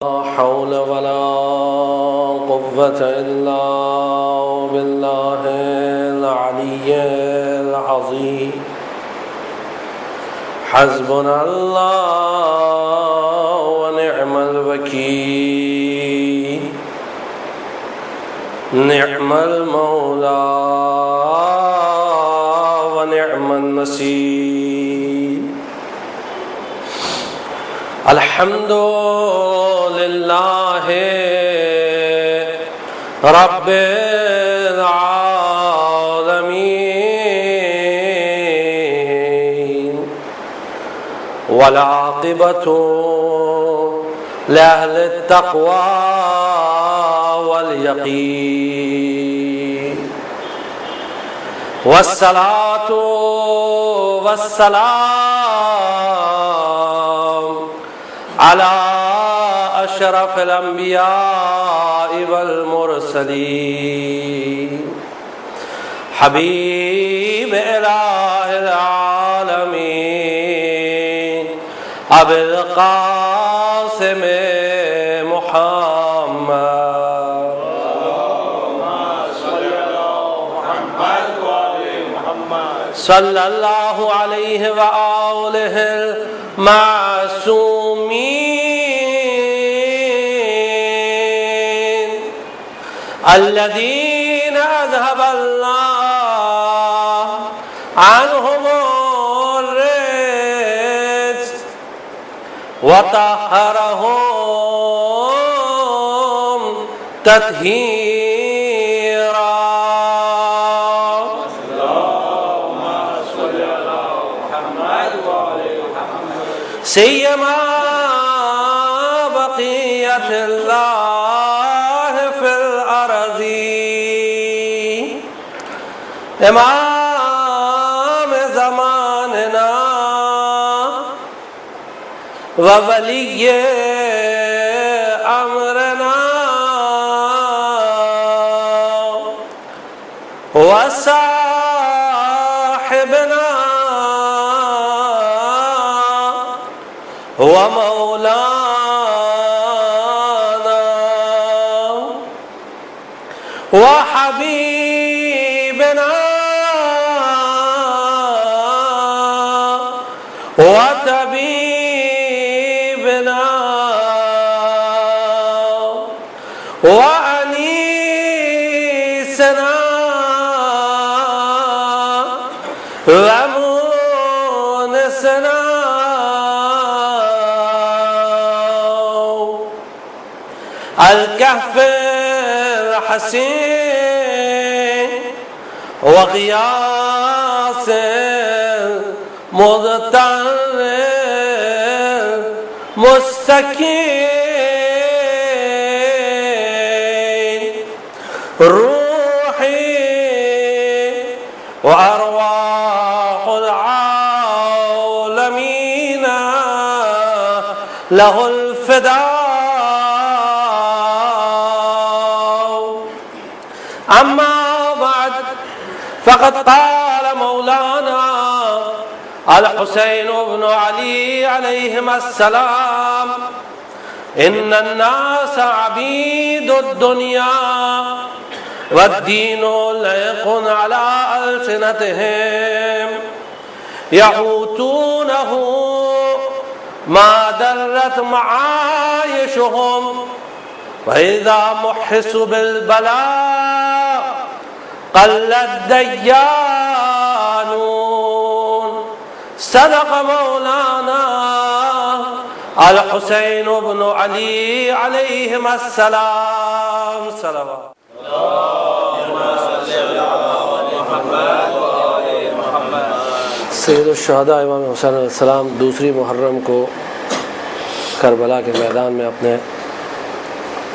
لا حول ولا قوة إلا بالله العلي العظيم حسبنا الله ونعم الوكيل نعم المولى ونعم النصير الحمد لله رب العالمين والعاقبة لأهل التقوى واليقين والصلاة والسلام على أشرف الأنبياء والمرسلين حبيب إله العالمين أبي القاسم محمد صلى الله عليه وآله المعصومين الذين أذهب الله عنهم الرجس وطهرهم تطهيرا سيما بقية الله في الأرض إمام زماننا وولي أمرنا وصاحبنا ومولانا وحبيبنا وطبيبنا وأنيسنا ومونسنا الكهف الحسين وغياث المضطر مستكين روحي وأرواح العالمين له الفداء أما بعد فقد قال مولانا الحسين بن علي عليهما السلام إن الناس عبيد الدنيا والدين لائق على ألسنتهم يعوتونه ما درت معايشهم وإذا محسوا بالبلاء قل الديانون صدق مولانا الحسين بن علي عليهما السلام صلوات سید الشہداء امام حسین علیہ السلام دوسری محرم کو کربلا کے میدان میں اپنے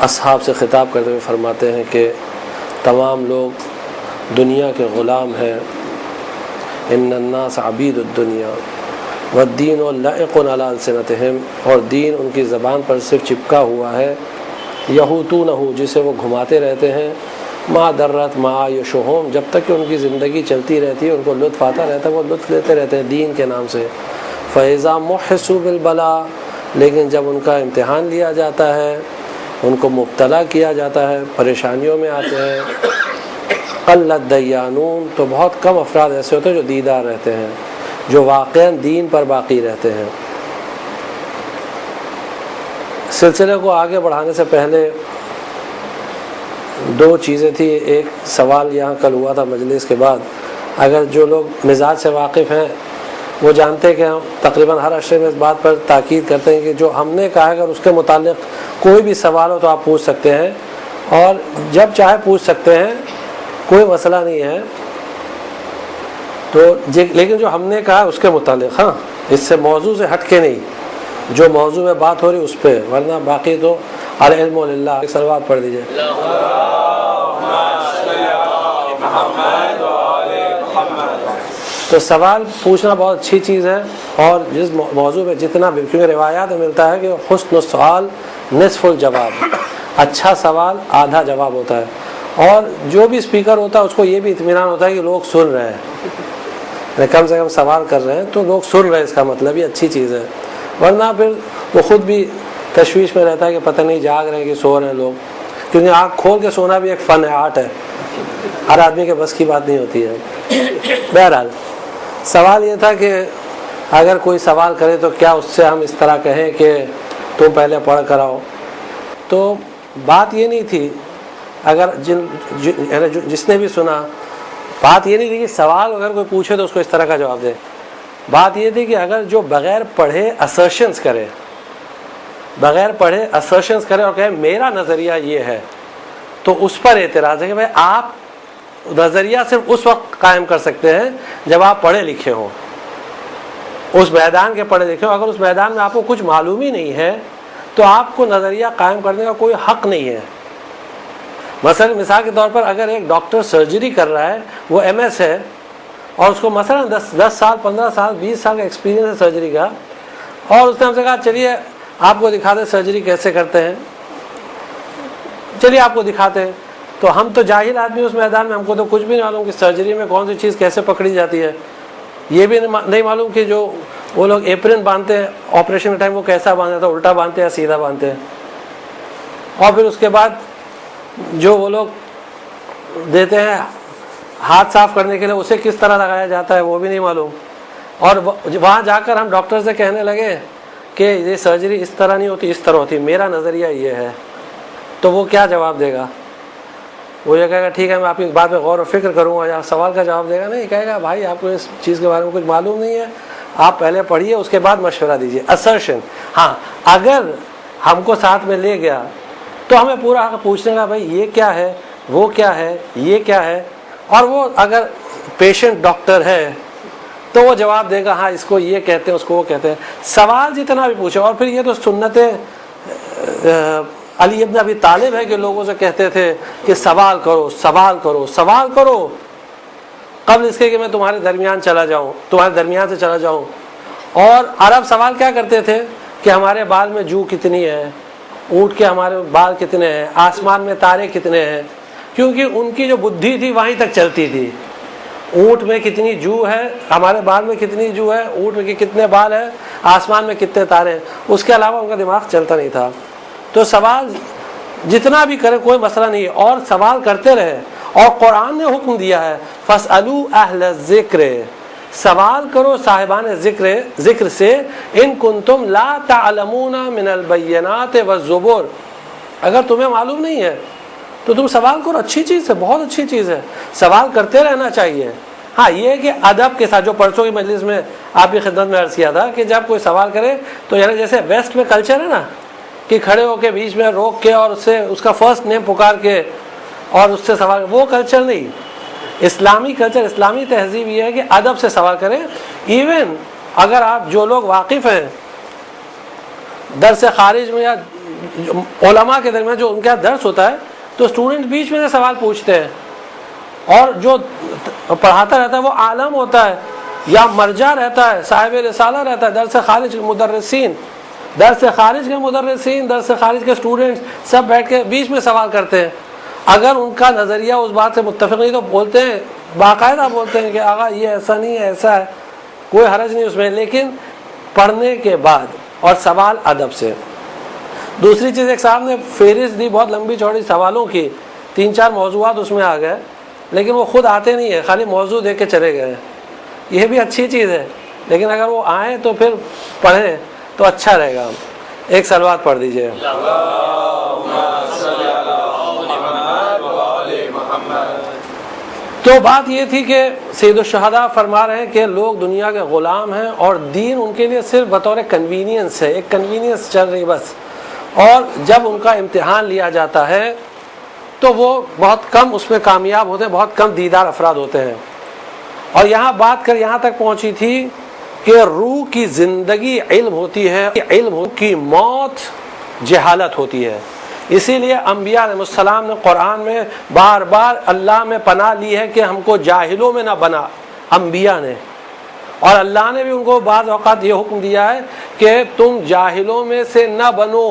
اصحاب سے خطاب کرتے ہوئے فرماتے ہیں کہ تمام لوگ دنیا کے غلام ہیں. ان الناس عبید الدنیا والدین لائق علی السنتہم، اور دین ان کی زبان پر صرف چپکا ہوا ہے. یہوتونہ، جسے وہ گھماتے رہتے ہیں. ما درت معایشہم، جب تک کہ ان کی زندگی چلتی رہتی ہے ان کو لطف آتا رہتا ہے، وہ لطف لیتے رہتے ہیں دین کے نام سے. فاذا محسوا بالبلاء، لیکن جب ان کا امتحان لیا جاتا ہے، ان کو مبتلا کیا جاتا ہے، پریشانیوں میں آتے ہیں، قلت دیانون، تو بہت کم افراد ایسے ہوتے ہیں جو دیندار رہتے ہیں، جو واقعاً دین پر باقی رہتے ہیں۔ سلسلے کو آگے بڑھانے سے پہلے دو چیزیں تھیں۔ ایک سوال یہاں کل ہوا تھا مجلس کے بعد، اگر جو لوگ مزاج سے واقف ہیں وہ جانتے ہیں کہ ہم تقریباً ہر عشرے میں اس بات پر تاکید کرتے ہیں کہ جو ہم نے کہا اگر اس کے متعلق کوئی بھی سوال ہو تو آپ پوچھ سکتے ہیں، اور جب چاہے پوچھ سکتے ہیں، کوئی مسئلہ نہیں ہے۔ تو لیکن جو ہم نے کہا اس کے متعلق، ہاں، اس سے موضوع سے ہٹ کے نہیں، جو موضوع میں بات ہو رہی اس پہ، ورنہ باقی تو العلم للہ۔ ایک صلوات پڑھ دیجئے۔ تو سوال پوچھنا بہت اچھی چیز ہے، اور جس موضوع میں جتنا بھی، کیونکہ روایات میں ملتا ہے کہ حسن السؤال نصف الجواب، اچھا سوال آدھا جواب ہوتا ہے، اور جو بھی اسپیکر ہوتا ہے اس کو یہ بھی اطمینان ہوتا ہے کہ لوگ سن رہے ہیں، کم سے کم سوال کر رہے ہیں تو لوگ سن رہے ہیں، اس کا مطلب یہ اچھی چیز ہے۔ ورنہ پھر وہ خود بھی تشویش میں رہتا ہے کہ پتہ نہیں جاگ رہے ہیں کہ سو رہے ہیں لوگ، کیونکہ آنکھ کھول کے سونا بھی ایک فن ہے، آرٹ ہے، ہر آدمی کے بس کی بات نہیں ہوتی ہے۔ بہرحال سوال یہ تھا کہ اگر کوئی سوال کرے تو کیا اس سے ہم اس طرح کہیں کہ تم پہلے پڑھ کر آؤ؟ تو بات یہ نہیں تھی، اگر جس نے بھی سنا، بات یہ نہیں تھی کہ سوال اگر کوئی پوچھے تو اس کو اس طرح کا جواب دے۔ بات یہ تھی کہ اگر جو بغیر پڑھے assertions کرے، بغیر پڑھے assertions کرے اور کہے میرا نظریہ یہ ہے، تو اس پر اعتراض ہے کہ بھائی آپ نظریہ صرف اس وقت قائم کر سکتے ہیں جب آپ پڑھے لکھے ہوں، اس میدان کے پڑھے لکھے ہوں۔ اگر اس میدان میں آپ کو کچھ معلوم ہی نہیں ہے تو آپ کو نظریہ قائم کرنے کا کوئی حق نہیں ہے۔ مثال کے طور پر اگر ایک ڈاکٹر سرجری کر رہا ہے، وہ ایم ایس ہے، اور اس کو مثلا 10 سال 15 سال 20 سال کا ایکسپیرینس ہے سرجری کا، اور اس نے ہم سے کہا چلیے آپ کو دکھا دیں سرجری کیسے کرتے ہیں، چلیے آپ کو دکھاتے ہیں، تو ہم تو جاہل آدمی اس میدان میں، ہم کو تو کچھ بھی نہیں معلوم کہ سرجری میں کون سی چیز کیسے پکڑی جاتی ہے، یہ بھی نہیں معلوم کہ جو وہ لوگ ایپرن باندھتے ہیں آپریشن کے ٹائم وہ کیسا باندھتے ہیں، الٹا باندھتے ہیں سیدھا باندھتے ہیں، اور پھر اس کے بعد جو وہ لوگ دیتے ہیں ہاتھ صاف کرنے کے لیے اسے کس طرح لگایا جاتا ہے وہ بھی نہیں معلوم، اور وہاں جا کر ہم ڈاکٹر سے کہنے لگے کہ یہ سرجری اس طرح نہیں ہوتی، اس طرح ہوتی، میرا نظریہ یہ ہے، تو وہ کیا جواب دے گا؟ وہ یہ کہے گا ٹھیک ہے میں آپ کی بات پہ غور و فکر کروں گا، یا سوال کا جواب دے گا نہیں، کہے گا بھائی آپ کو اس چیز کے بارے میں کچھ معلوم نہیں ہے، آپ پہلے پڑھیے اس کے بعد مشورہ دیجیے۔ assertion، ہاں اگر ہم کو ساتھ میں لے گیا تو ہمیں پورا حق پوچھنے کا، بھائی یہ کیا ہے، وہ کیا ہے، یہ کیا ہے، اور وہ اگر پیشنٹ ڈاکٹر ہے تو وہ جواب دے گا ہاں اس کو یہ کہتے ہیں، اس کو وہ کہتے ہیں۔ سوال جتنا بھی پوچھے، اور پھر یہ تو سنت علی ابن ابی طالب ہے کہ لوگوں سے کہتے تھے کہ سوال کرو سوال کرو سوال کرو، قبل اس کے کہ میں تمہارے درمیان چلا جاؤں، تمہارے درمیان سے چلا جاؤں۔ اور عرب سوال کیا کرتے تھے کہ ہمارے بال میں جو کتنی ہے، اونٹ کے ہمارے بال کتنے ہیں، آسمان میں تارے کتنے ہیں، کیونکہ ان کی جو بدھی تھی وہیں تک چلتی تھی، اونٹ میں کتنی جو ہے، ہمارے بال میں کتنی جو ہے، اونٹ میں کتنے بال ہیں، آسمان میں کتنے تارے ہیں، اس کے علاوہ ان کا دماغ چلتا نہیں تھا۔ تو سوال جتنا بھی کرے کوئی مسئلہ نہیں ہے، اور سوال کرتے رہے، اور قرآن نے حکم دیا ہے فَاسْأَلُوا أَهْلَ الذِّكْرِ، سوال کرو صاحبان ذکر سے، ان کنتم لا تعلمون من البینات والزبر، اگر تمہیں معلوم نہیں ہے تو تم سوال کرو، اچھی چیز ہے، بہت اچھی چیز ہے، سوال کرتے رہنا چاہیے۔ ہاں یہ کہ ادب کے ساتھ، جو پرسوں کی مجلس میں آپ کی خدمت میں عرض کیا تھا کہ جب کوئی سوال کرے تو یعنی جیسے ویسٹ میں کلچر ہے نا کہ کھڑے ہو کے بیچ میں روک کے اور اس سے اس کا فرسٹ نیم پکار کے اور اس سے سوال، وہ کلچر نہیں۔ اسلامی کلچر، اسلامی تہذیب یہ ہے کہ ادب سے سوال کریں۔ ایون اگر آپ جو لوگ واقف ہیں درس خارج میں یا علماء کے درمیان جو ان کا درس ہوتا ہے تو اسٹوڈنٹ بیچ میں سے سوال پوچھتے ہیں، اور جو پڑھاتا رہتا ہے وہ عالم ہوتا ہے یا مرجع رہتا ہے، صاحب رسالہ رہتا ہے، درس خارج کے مدرسین، درس خارج کے مدرسین، درس خارج کے اسٹوڈنٹس سب بیٹھ کے بیچ میں سوال کرتے ہیں۔ اگر ان کا نظریہ اس بات سے متفق نہیں تو بولتے ہیں، باقاعدہ بولتے ہیں کہ آقا یہ ایسا نہیں ہے، ایسا ہے، کوئی حرج نہیں اس میں، لیکن پڑھنے کے بعد اور سوال ادب سے. دوسری چیز ایک صاحب نے فہرست دی بہت لمبی چوڑی سوالوں کی, 3-4 موضوعات اس میں آ گئے, لیکن وہ خود آتے نہیں ہیں, خالی موضوع دے کے چلے گئے. یہ بھی اچھی چیز ہے, لیکن اگر وہ آئیں تو پھر پڑھیں تو اچھا رہے گا. ایک صلوات پڑھ دیجئے. تو بات یہ تھی کہ سید الشہداء فرما رہے ہیں کہ لوگ دنیا کے غلام ہیں اور دین ان کے لیے صرف بطور کنوینئنس ہے, ایک کنوینئنس چل رہی بس. اور جب ان کا امتحان لیا جاتا ہے تو وہ بہت کم اس میں کامیاب ہوتے ہیں, بہت کم دیدار افراد ہوتے ہیں. اور یہاں بات کر یہاں تک پہنچی تھی کہ روح کی زندگی علم ہوتی ہے, علم کی موت جہالت ہوتی ہے. اسی لیے انبیاء علیہ السلام نے قرآن میں بار بار اللہ میں پناہ لی ہے کہ ہم کو جاہلوں میں نہ بنا, انبیاء نے. اور اللہ نے بھی ان کو بعض اوقات یہ حکم دیا ہے کہ تم جاہلوں میں سے نہ بنو.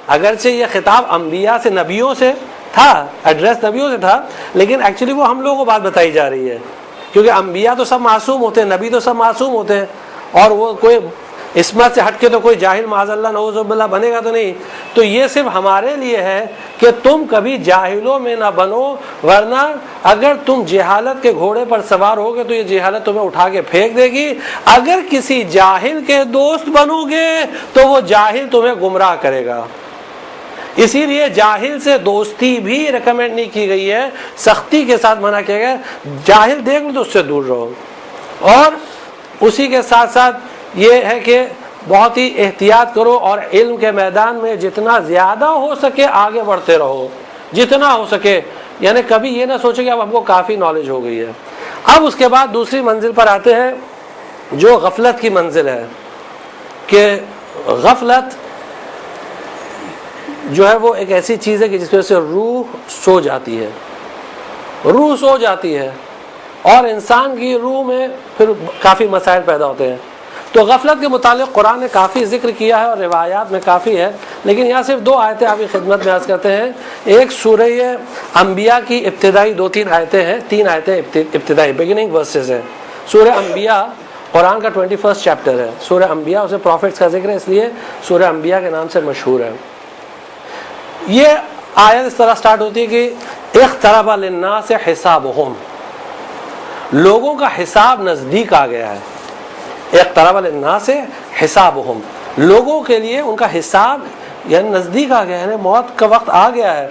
اگرچہ یہ خطاب انبیاء سے, نبیوں سے تھا, ایڈریس نبیوں سے تھا, لیکن ایکچولی وہ ہم لوگوں کو بات بتائی جا رہی ہے, کیونکہ انبیاء تو سب معصوم ہوتے ہیں, نبی تو سب معصوم ہوتے ہیں, اور وہ کوئی عصمت سے ہٹ کے تو کوئی جاہل معاذ اللہ نعوذ باللہ بنے گا تو نہیں. تو یہ صرف ہمارے لیے ہے کہ تم کبھی جاہلوں میں نہ بنو, ورنہ اگر تم جہالت کے گھوڑے پر سوار ہوگے تو یہ جہالت تمہیں اٹھا کے پھینک دے گی. اگر کسی جاہل کے دوست بنو گے تو وہ جاہل تمہیں گمراہ کرے گا. اسی لیے جاہل سے دوستی بھی ریکمینڈ نہیں کی گئی ہے, سختی کے ساتھ منع کیا گیا. جاہل دیکھ لو تو اس سے دور رہو. اور اسی کے ساتھ ساتھ یہ ہے کہ بہت ہی احتیاط کرو, اور علم کے میدان میں جتنا زیادہ ہو سکے آگے بڑھتے رہو, جتنا ہو سکے. یعنی کبھی یہ نہ سوچے کہ اب ہم کو کافی نالج ہو گئی ہے. اب اس کے بعد دوسری منزل پر آتے ہیں جو غفلت کی منزل ہے, کہ غفلت جو ہے وہ ایک ایسی چیز ہے کہ جس وجہ سے روح سو جاتی ہے, روح سو جاتی ہے, اور انسان کی روح میں پھر کافی مسائل پیدا ہوتے ہیں. تو غفلت کے متعلق قرآن نے کافی ذکر کیا ہے اور روایات میں کافی ہے, لیکن یہاں صرف 2 آیتیں آپ کی خدمت میں عرض کرتے ہیں. ایک سورہ انبیاء کی ابتدائی 2-3 آیتیں ہیں, 3 آیتیں ابتدائی بگننگ ورسز ہیں. سورہ انبیاء قرآن کا 21 چیپٹر ہے. سورہ انبیاء اسے پروفٹس کا ذکر ہے, اس لیے سورہ انبیاء کے نام سے مشہور ہے. یہ آیت اس طرح سٹارٹ ہوتی ہے کہ اقترب للناس حسابهم, لوگوں کا حساب نزدیک آ گیا ہے. اقترب للناس حسابهم, لوگوں کے لیے ان کا حساب یعنی نزدیک آ گیا ہے, یعنی موت کا وقت آ گیا ہے.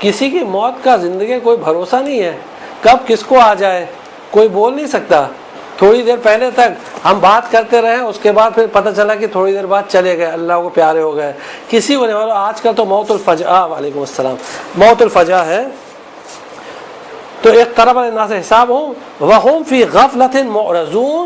کسی کی موت کا زندگی کوئی بھروسہ نہیں ہے, کب کس کو آ جائے کوئی بول نہیں سکتا. تھوڑی دیر پہلے تک ہم بات کرتے رہے, اس کے بعد پھر پتہ چلا کہ تھوڑی دیر بعد چلے گئے, اللہ کو پیارے ہو گئے. کسی کو نہیں. آج کل تو موت الفجع, وعلیکم السلام, موت الفجع ہے. تو اقترب للناس حسابهم وهم فی غفلۃ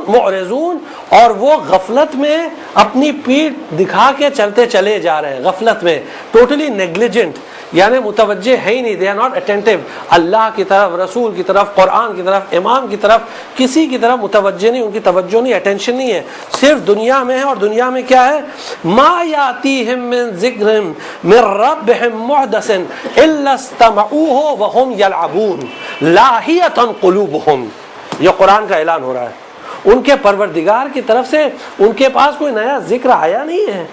معرضون, اور وہ غفلت میں اپنی پیٹھ دکھا کے چلتے چلے جا رہے ہیں. غفلت میں ٹوٹلی نیگلیجنٹ, یعنی متوجہ ہے ہی نہیں, دے آر ناٹ اٹینٹیو. اللہ کی طرف, رسول کی طرف, قرآن کی طرف, امام کی طرف, کسی کی طرف متوجہ نہیں, ان کی توجہ نہیں, اٹینشن نہیں ہے, صرف دنیا میں ہے. اور دنیا میں کیا ہے؟ ما یاتیہم من ذکر من ربہم محدث الا استمعوہ وہم یلعبون لاہیۃ قلوبہم. یہ قرآن کا اعلان ہو رہا ہے. ان کے پروردگار کی طرف سے ان کے پاس کوئی نیا ذکر آیا نہیں ہے,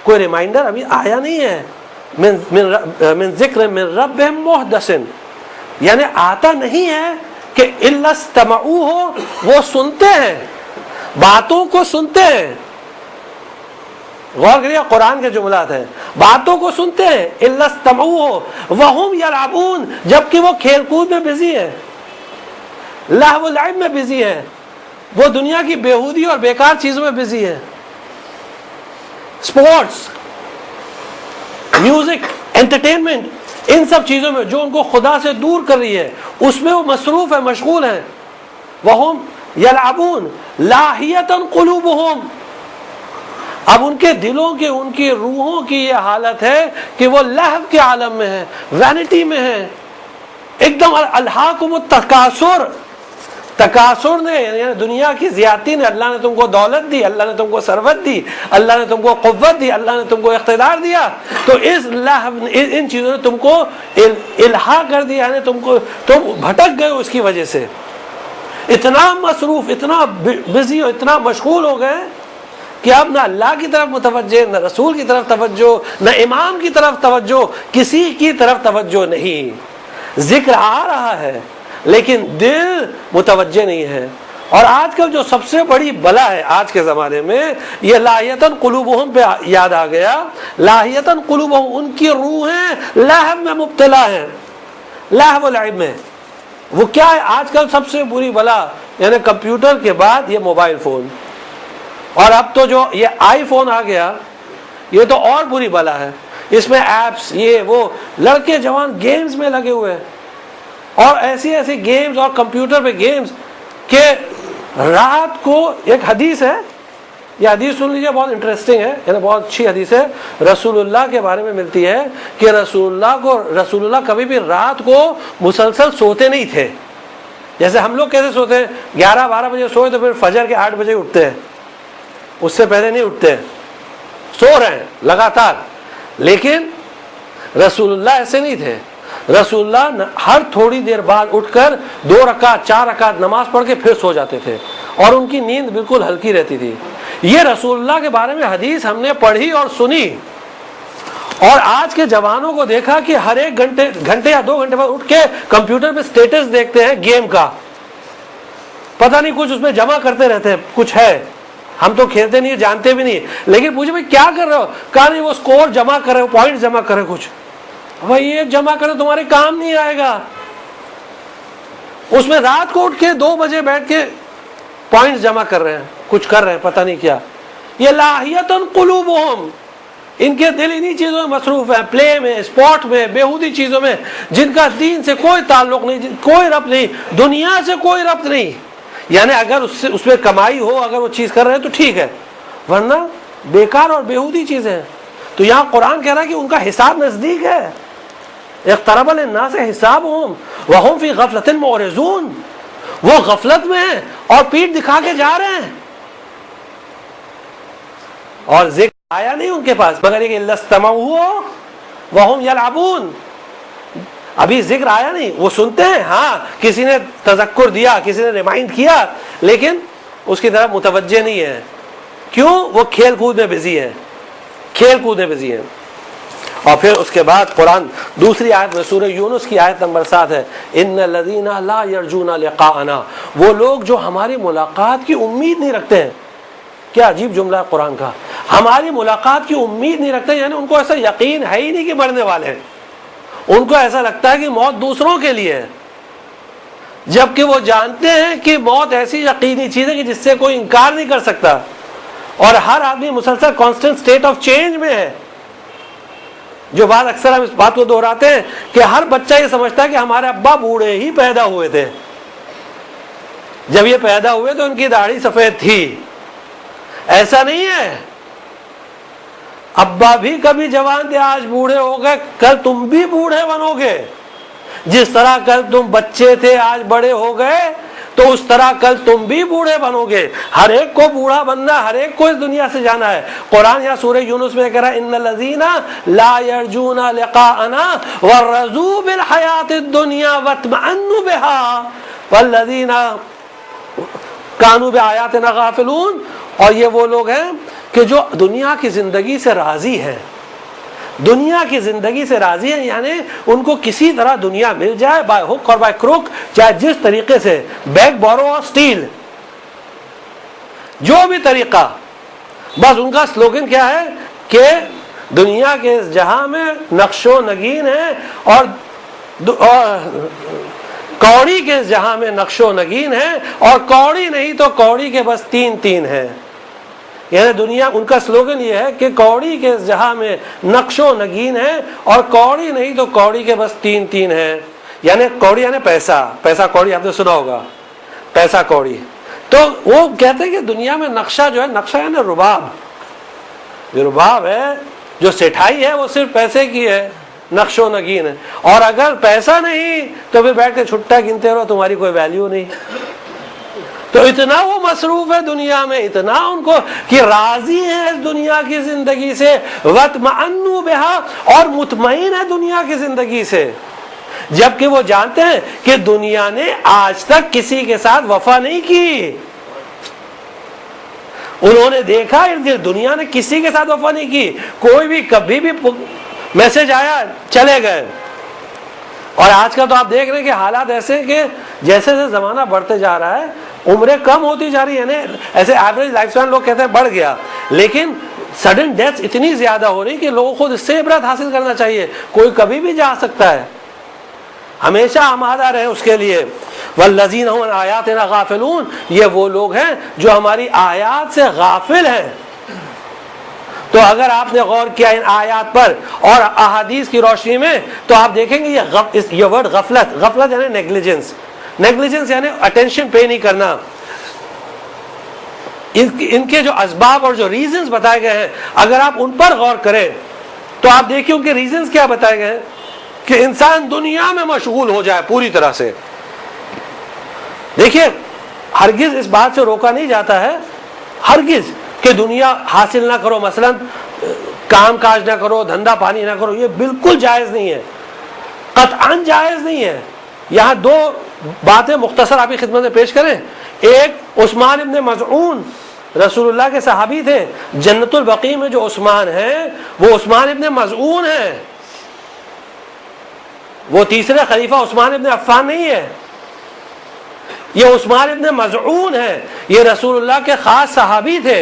کوئی ریمائنڈر ابھی آیا نہیں ہے. من ذکر من ربہم محدث, یعنی آتا نہیں ہے کہ الا استمعوہ, وہ سنتے ہیں, باتوں کو سنتے ہیں. غور کریے, قرآن کے جملات ہیں, باتوں کو سنتے ہیں. الا استمعوہ وہم یلعبون, جبکہ وہ کھیل کود میں بزی ہے, لہو و لعب میں بزی ہے, وہ دنیا کی بیہودی اور بیکار چیزوں میں بزی ہے. سپورٹس, میوزک, انٹرٹینمنٹ, ان سب چیزوں میں جو ان کو خدا سے دور کر رہی ہے, اس میں وہ مصروف ہے, مشغول ہیں. وہم یلعبون لاہیۃ قلوبہم, اب ان کے دلوں کے, ان کی روحوں کی یہ حالت ہے کہ وہ لہو کے عالم میں ہے, وینٹی میں ہے, ایک دم. الہاکم التکاثر, تکاثر نے یعنی دنیا کی زیادتی نے, اللہ نے تم کو دولت دی, اللہ نے تم کو ثروت دی, اللہ نے تم کو قوت دی, اللہ نے تم کو اقتدار دیا, تو اس لہو, ان چیزوں نے تم کو الہا کر دیا, یعنی تم بھٹک گئے اس کی وجہ سے. اتنا مصروف, اتنا بزی اور اتنا مشغول ہو گئے کہ اب نہ اللہ کی طرف متوجہ، نہ رسول کی طرف توجہ، نہ امام کی طرف توجہ، کسی کی طرف توجہ نہیں. ذکر آ رہا ہے لیکن دل متوجہ نہیں ہے. اور آج کل جو سب سے بڑی بلا ہے آج کے زمانے میں، یہ لاہیتاً قلوبہم پہ یاد آ گیا. لاہیتاً قلوبہم، ان کی روحیں لہو میں مبتلا ہیں، لہو العب میں. وہ کیا ہے آج کل سب سے بری بلا؟ یعنی کمپیوٹر کے بعد یہ موبائل فون، اور اب تو جو یہ آئی فون آ گیا یہ تو اور بری بلا ہے. اس میں ایپس، یہ وہ، لڑکے جوان گیمز میں لگے ہوئے ہیں، اور ایسی ایسی گیمز اور کمپیوٹر پہ گیمز کہ رات کو ایک حدیث ہے، یہ حدیث سن لیجیے، بہت انٹرسٹنگ ہے، یعنی بہت اچھی حدیث ہے. رسول اللہ کے بارے میں ملتی ہے کہ رسول اللہ کبھی بھی رات کو مسلسل سوتے نہیں تھے. جیسے ہم لوگ کیسے سوتے ہیں، 11-12 بجے سوئے تو پھر فجر کے 8 بجے اٹھتے ہیں، اس سے پہلے نہیں اٹھتے، سو رہے ہیں لگاتار. لیکن رسول اللہ ایسے نہیں تھے. رسول اللہ ہر تھوڑی دیر بعد اٹھ کر 2 رکعت 4 رکعت نماز پڑھ کے پھر سو جاتے تھے، اور ان کی نیند بالکل ہلکی رہتی تھی. یہ رسول اللہ کے بارے میں حدیث ہم نے پڑھی اور سنی، اور آج کے جوانوں کو دیکھا کہ ہر ایک گھنٹے یا 2 گھنٹے بعد اٹھ کے کمپیوٹر پہ سٹیٹس دیکھتے ہیں گیم کا، پتہ نہیں کچھ اس میں جمع کرتے رہتے ہیں. کچھ ہے، ہم تو کھیلتے نہیں، جانتے بھی نہیں، لیکن پوچھے بھائی کیا کر رہے ہو؟ کہا نہیں وہ سکور جمع کر رہے ہو، پوائنٹ جمع کر رہے کچھ. بھائی یہ جمع کرے تمہارے کام نہیں آئے گا. اس میں رات کو اٹھ کے 2 بجے بیٹھ کے پوائنٹس جمع کر رہے ہیں، کچھ کر رہے ہیں پتہ نہیں کیا. یہ لاہیتاً قلوبہم، ان کے دل انہی چیزوں میں مصروف ہیں، پلے میں، اسپورٹ میں، بیہودی چیزوں میں، جن کا دین سے کوئی تعلق نہیں، کوئی ربط نہیں، دنیا سے کوئی ربط نہیں. یعنی اگر اس میں کمائی ہو، اگر وہ چیز کر رہے ہیں تو ٹھیک ہے، ورنہ بیکار اور بیہودی چیزیں ہیں. تو یہاں قرآن کہہ رہا ہے کہ ان کا حساب نزدیک ہے. اقترب للناس حسابهم وهم فی غفلۃ معرضون، وہ غفلت میں ہیں اور پیٹ دکھا کے جا رہے ہیں. اور ذکر آیا نہیں ان کے پاس مگر یہ الا استمعوا وهم يلعبون. ابھی ذکر آیا نہیں، وہ سنتے ہیں، ہاں کسی نے تذکر دیا، کسی نے ریمائنڈ کیا، لیکن اس کی طرف متوجہ نہیں ہے. کیوں؟ وہ کھیل کود میں بزی ہے، کھیل کود میں بزی ہے. اور پھر اس کے بعد قرآن دوسری آیت میں سورہ یونس کی آیت نمبر 7 ہے، ان الذین لا یرجون لقاءنا، وہ لوگ جو ہماری ملاقات کی امید نہیں رکھتے ہیں. کیا عجیب جملہ ہے قرآن کا، ہماری ملاقات کی امید نہیں رکھتے، یعنی ان کو ایسا یقین ہے ہی نہیں کہ مرنے والے ہیں. ان کو ایسا لگتا ہے کہ موت دوسروں کے لیے ہے، جبکہ وہ جانتے ہیں کہ موت ایسی یقینی چیز ہے کہ جس سے کوئی انکار نہیں کر سکتا. اور ہر آدمی مسلسل کانسٹنٹ اسٹیٹ آف چینج میں ہے. جو بات اکثر ہم اس بات کو دہراتے ہیں کہ ہر بچہ یہ سمجھتا ہے کہ ہمارے ابا بوڑھے ہی پیدا ہوئے تھے، جب یہ پیدا ہوئے تو ان کی داڑھی سفید تھی. ایسا نہیں ہے، ابا بھی کبھی جوان تھے، آج بوڑھے ہو گئے، کل تم بھی بوڑھے بنو گے. جس طرح کل تم بچے تھے آج بڑے ہو گئے تو اس طرح کل تم بھی بوڑھے بنو گے. ہر ایک کو بوڑھا بننا، ہر ایک کو اس دنیا سے جانا ہے. قرآن یا سورہ یونس میں کہہ رہا ہے ان الذین لا یرجون لقاءنا ورضوا بالحیاۃ الدنیا واطمأنوا بها والذین کانوا بآیاتنا غافلون. اور یہ وہ لوگ ہیں کہ جو دنیا کی زندگی سے راضی ہیں، دنیا کی زندگی سے راضی ہیں، یعنی ان کو کسی طرح دنیا مل جائے، بائی ہک اور بائی کروک، چاہے جس طریقے سے، بیگ بورو اور سٹیل، جو بھی طریقہ. بس ان کا سلوگن کیا ہے کہ دنیا کے اس جہاں میں نقش و نگین ہے، اور کوڑی کے اس جہاں میں نقش و نگین ہے، اور کوڑی نہیں تو کوڑی کے بس 3 ہیں. یعنی دنیا، ان کا سلوگن یہ ہے کہ کوڑی کے اس جہاں میں نقش و نگین ہے، اور کوڑی نہیں تو کوڑی کے بس 3 ہیں. یعنی کوڑی یعنی پیسہ، پیسہ کوڑی آپ نے سنا ہوگا، پیسہ کوڑی. تو وہ کہتے ہیں کہ دنیا میں نقشہ جو ہے، نقشہ یعنی رباب، جو رباب ہے، جو سٹھائی ہے وہ صرف پیسے کی ہے، نقش و نگین ہے. اور اگر پیسہ نہیں تو پھر بیٹھ کے چھٹا گنتے رہو، تمہاری کوئی ویلیو نہیں. تو اتنا وہ مصروف ہے دنیا میں، اتنا ان کو کہ راضی ہے اس دنیا کی زندگی سے، واطمأنوا بها، اور مطمئن ہے دنیا کی زندگی سے، جبکہ وہ جانتے ہیں کہ دنیا نے آج تک کسی کے ساتھ وفا نہیں کی. انہوں نے دیکھا دنیا نے کسی کے ساتھ وفا نہیں کی، کوئی بھی کبھی بھی میسج آیا چلے گئے. اور آج کل تو آپ دیکھ رہے ہیں کہ حالات ایسے کہ جیسے جیسے زمانہ بڑھتے جا رہا ہے عمریں کم ہوتی جا رہی ہیں. ایسے ایوریج لائف اسپین لوگ کہتے ہیں بڑھ گیا، لیکن سڈن ڈیتھ اتنی زیادہ ہو رہی کہ لوگوں کو اس سے عبرت حاصل کرنا چاہیے. کوئی کبھی بھی جا سکتا ہے، ہمیشہ آمادہ رہے اس کے لیے. والذین هم عن آیاتنا غافلون، یہ وہ لوگ ہیں جو ہماری آیات سے غافل ہیں. تو اگر آپ نے غور کیا ان آیات پر اور احادیث کی روشنی میں تو آپ دیکھیں گے یہ ورڈ غفلت یعنی نیگلیجنس یعنی اٹینشن پے نہیں کرنا. ان کے جو اسباب اور جو ریزنز بتائے گئے ہیں اگر آپ ان پر غور کریں تو آپ دیکھیں کہ ریزنز کیا بتائے گئے ہیں کہ انسان دنیا میں مشغول ہو جائے پوری طرح سے. دیکھیے ہرگز اس بات سے روکا نہیں جاتا ہے ہرگز کہ دنیا حاصل نہ کرو، مثلا کام کاج نہ کرو، دھندا پانی نہ کرو، یہ بالکل جائز نہیں ہے، قطعاً جائز نہیں ہے. یہاں دو باتیں مختصر آپ کی خدمت میں پیش کریں. ایک عثمان ابن مظعون رسول اللہ کے صحابی تھے. جنت البقیع میں جو عثمان ہیں وہ عثمان ابن مظعون ہیں، وہ تیسرے خلیفہ عثمان ابن عفان نہیں ہے، یہ عثمان ابن مظعون ہے. یہ رسول اللہ کے خاص صحابی تھے.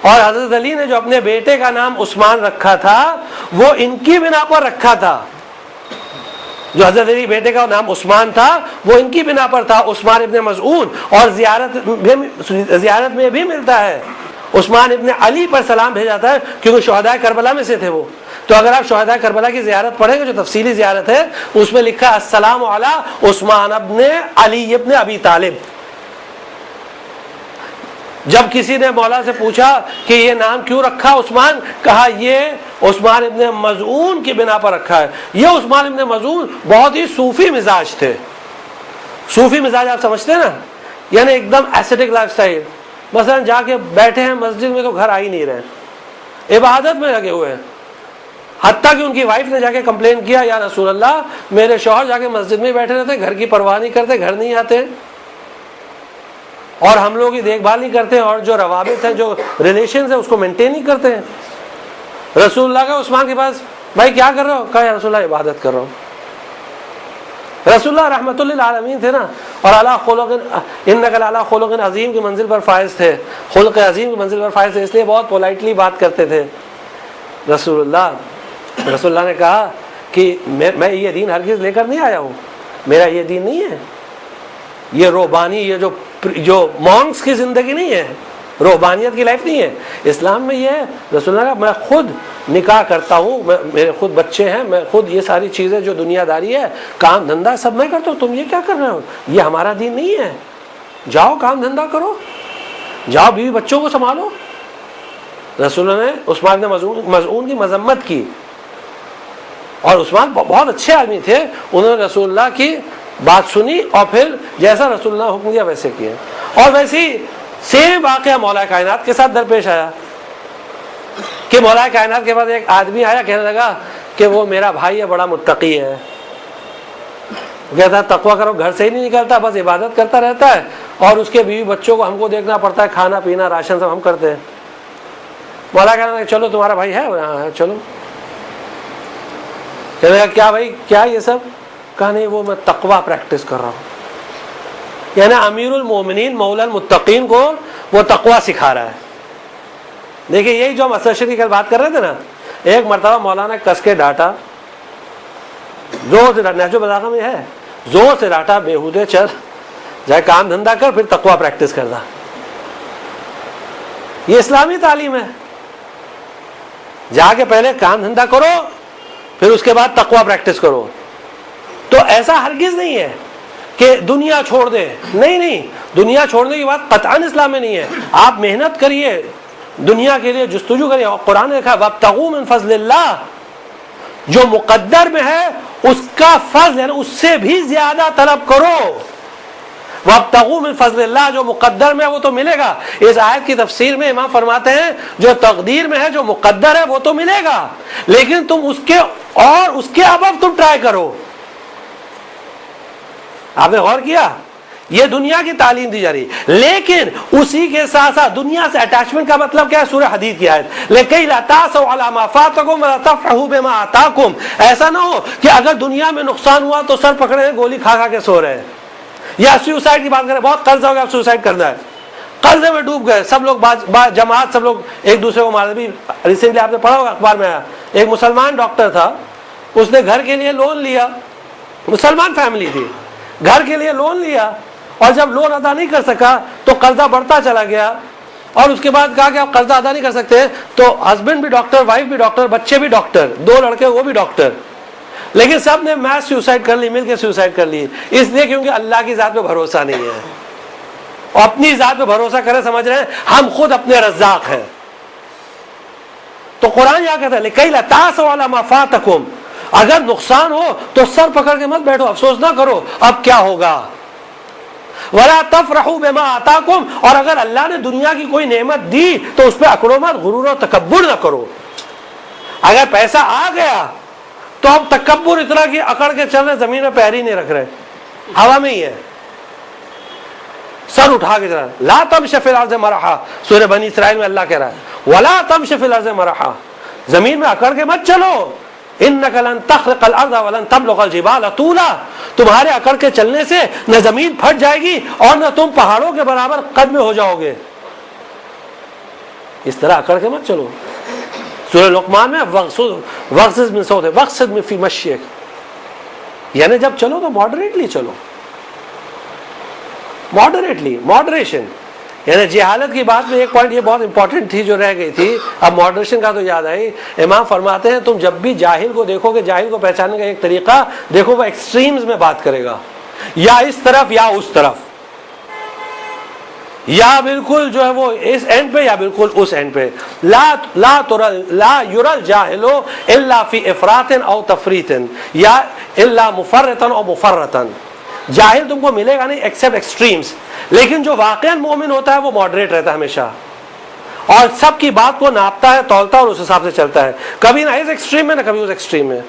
اور حضرت علی نے جو اپنے بیٹے کا نام عثمان رکھا تھا وہ ان کی بنا پر رکھا تھا. جو حضرت علی بیٹے کا نام عثمان تھا وہ ان کی بنا پر تھا، عثمان ابن مظعون. اور زیارت میں بھی ملتا ہے عثمان ابن علی پر سلام بھیجا جاتا ہے کیونکہ شہداء کربلا میں سے تھے وہ. تو اگر آپ شہداء کربلا کی زیارت پڑھیں گے جو تفصیلی زیارت ہے اس میں لکھا السلام علی عثمان ابن علی ابن ابی طالب. جب کسی نے مولا سے پوچھا کہ یہ نام کیوں رکھا عثمان، کہا یہ عثمان ابن مظعون کی بنا پر رکھا ہے. یہ عثمان ابن مظعون بہت ہی صوفی مزاج تھے. صوفی مزاج آپ سمجھتے ہیں نا، یعنی ایک دم ایسیٹک لائف سٹائل. مثلا جا کے بیٹھے ہیں مسجد میں تو گھر آ ہی نہیں رہے، عبادت میں لگے ہوئے ہیں. حتیٰ کہ ان کی وائف نے جا کے کمپلین کیا یا رسول اللہ میرے شوہر جا کے مسجد میں بیٹھے رہتے، گھر کی پرواہ نہیں کرتے، گھر نہیں آتے اور ہم لوگ کی دیکھ بھال نہیں کرتے اور جو روابط ہیں جو ریلیشنز ہیں اس کو مینٹین نہیں کرتے ہیں. رسول اللہ کا عثمان کے پاس بھائی کیا کر رہے ہو؟ کہا یا رسول اللہ عبادت کر رہا ہوں. رسول اللہ رحمت للعالمین تھے نا، اور اعلیٰ خلق انک لعلی خلق عظیم کی منزل پر فائز تھے، خلق عظیم کی منزل پر فائز تھے، اس لیے بہت پولائٹلی بات کرتے تھے. رسول اللہ نے کہا کہ میں یہ دین ہرگز لے کر نہیں آیا ہوں، میرا یہ دین نہیں ہے، یہ روحانی یہ جو مونکس کی زندگی نہیں ہے، روحانیت کی لائف نہیں ہے. اسلام میں یہ ہے رسول اللہ کا میں خود نکاح کرتا ہوں، میرے خود بچے ہیں، میں خود یہ ساری چیزیں جو دنیا داری ہے کام دھندا سب میں کرتا ہوں، تم یہ کیا کر رہے ہو؟ یہ ہمارا دین نہیں ہے. جاؤ کام دھندا کرو، جاؤ بیوی بچوں کو سنبھالو. رسول اللہ نے عثمان بن مظعون کی مذمت کی. اور عثمان بہت اچھے آدمی تھے، انہوں نے رسول اللہ کی بات سنی اور پھر جیسا رسول اللہ حکم دیا ویسے کیا. اور ویسی سیم واقعہ مولا کائنات کے ساتھ درپیش آیا کہ مولا کائنات کے بعد ایک آدمی آیا کہنے لگا کہ وہ میرا بھائی ہے، بڑا متقی ہے. کہتا تقویٰ کرو، گھر سے ہی نہیں نکلتا، بس عبادت کرتا رہتا ہے اور اس کے بیوی بچوں کو ہم کو دیکھنا پڑتا ہے، کھانا پینا راشن سب ہم کرتے ہیں. مولا کہنے لگا چلو تمہارا بھائی ہے؟ چلو. کہنے لگا کیا بھائی کیا یہ سب؟ کہا نہیں وہ میں تقویٰ پریکٹس کر رہا ہوں. یعنی امیر المومنین مولا المتقین کو وہ تقویٰ سکھا رہا ہے. دیکھیے یہی جو ہم اسرشد کی کل بات کر رہے تھے نا، ایک مرتبہ مولانا کس کے ڈانٹا، زور سے ڈانٹا، جو بلاغہ میں ہے زور سے ڈانٹا، بےہودے چل جائے کام دھندا کر پھر تقویٰ پریکٹس کرنا. یہ اسلامی تعلیم ہے، جا کے پہلے کام دھندا کرو پھر اس کے بعد تقویٰ پریکٹس کرو. تو ایسا ہرگز نہیں ہے کہ دنیا چھوڑ دے، نہیں، دنیا چھوڑنے کی بات قطعاً اسلام میں نہیں ہے. آپ محنت کریے، دنیا کے لیے جستجو کریے. اور قرآن نے لکھا وابتغوا من فضل اللہ، جو مقدر میں ہے اس کا فضل یعنی اس سے بھی زیادہ طلب کرو. وابتغوا من فضل اللہ، جو مقدر میں ہے وہ تو ملے گا. اس آیت کی تفسیر میں امام فرماتے ہیں جو تقدیر میں ہے جو مقدر ہے وہ تو ملے گا، لیکن تم اس کے ابو تم ٹرائی کرو. آپ نے غور کیا یہ دنیا کی تعلیم دی جا رہی ہے. لیکن اسی کے ساتھ ساتھ دنیا سے اٹیچمنٹ کا مطلب کیا ہے؟ سورہ حدید کی آیت لِكَيْ لَا تَأْسَوْا عَلَىٰ مَا فَاتَكُمْ وَلَا تَفْرَحُوا بِمَا آتَاكُمْ. ایسا نہ ہو کہ اگر دنیا میں نقصان ہوا تو سر پکڑے ہیں گولی کھا کھا کے سو رہے ہیں. یا سوسائڈ کی بات کریں, بہت قرضہ ہو گیا, اب سوسائڈ کرنا ہے, قرضے میں ڈوب گئے سب لوگ, جماعت سب لوگ ایک دوسرے کو مار. ریسنٹلی آپ نے پڑھا ہوگا اخبار میں آیا, ایک مسلمان ڈاکٹر تھا, اس نے گھر کے لیے لون لیا, مسلمان فیملی تھی, گھر کے لیے لون لیا, اور جب لون ادا نہیں کر سکا تو قرضہ بڑھتا چلا گیا, اور اس کے بعد کہا کہ آپ قرضہ ادا نہیں کر سکتے, تو ہسبینڈ بھی ڈاکٹر, وائف بھی ڈاکٹر, بچے بھی ڈاکٹر, 2 لڑکے وہ بھی ڈاکٹر, لیکن سب نے میس سوسائڈ کر لی, مل کے سوسائڈ کر لی. اس لیے کیونکہ اللہ کی ذات پہ بھروسہ نہیں ہے, اور اپنی ذات پہ بھروسہ کرے سمجھ رہے ہیں ہم خود اپنے رزاق ہیں. تو قرآن کیا کہتا ہے لِكَيْ لَا تَأْسَوْا عَلَىٰ مَا فَاتَكُمْ. اگر نقصان ہو تو سر پکڑ کے مت بیٹھو, افسوس نہ کرو اب کیا ہوگا. وَلَا تَفْرَحُوا بِمَا آتَاكُمْ. اور اگر اللہ نے دنیا کی کوئی نعمت دی تو اس پہ اکڑو مت, غرور و تکبر نہ کرو. اگر پیسہ آ گیا تو اب تکبر اتنا کہ اکڑ کے چل رہے, زمین میں پیر ہی نہیں رکھ رہے, ہوا میں ہی ہے, سر اٹھا کے چلا. لا تمش فی الارض مرحا, سورہ بنی اسرائیل میں اللہ کہہ رہا ہے ولا تمش فی الارض مرحا, زمین میں اکڑ کے مت چلو. انک لن تخرق الارض ولن تبلغ الجبال طولا. تمہارے اکڑ کے چلنے سے نہ زمین پھٹ جائے گی اور نہ تم پہاڑوں کے برابر قد میں ہو جاؤ گے. اس طرح اکڑ کے مت چلو. سورہ لقمان میں وغصد من صوتک وغصد من فی مشیک, یعنی جب چلو تو ماڈریٹلی چلو, ماڈریٹلی, ماڈریشن. یعنی جہالت کی بات میں ایک پوائنٹ یہ بہت امپورٹنٹ تھی جو رہ گئی تھی, اب ماڈریشن کا تو یاد آئی. امام فرماتے ہیں تم جب بھی جاہل کو دیکھو گے, جاہل کو پہچاننے کا ایک طریقہ دیکھو, وہ ایکسٹریمز میں بات کرے گا, یا اس طرف یا اس طرف, یا بالکل جو ہے وہ اس اینڈ پہ یا بالکل اس اینڈ پہ. لا یرى الجاہل الا فی افراط او تفریط یا الا مفرطا او مفرطا. جاہل تم کو ملے گا نہیں ایکسپٹ ایکسٹریمز, لیکن جو واقعا مومن ہوتا ہے وہ ماڈریٹ رہتا ہے ہمیشہ, اور سب کی بات کو ناپتا ہے, تولتا ہے, اور اس حساب سے چلتا ہے, کبھی نہ اس ایکسٹریم میں نہ کبھی اس ایکسٹریم میں.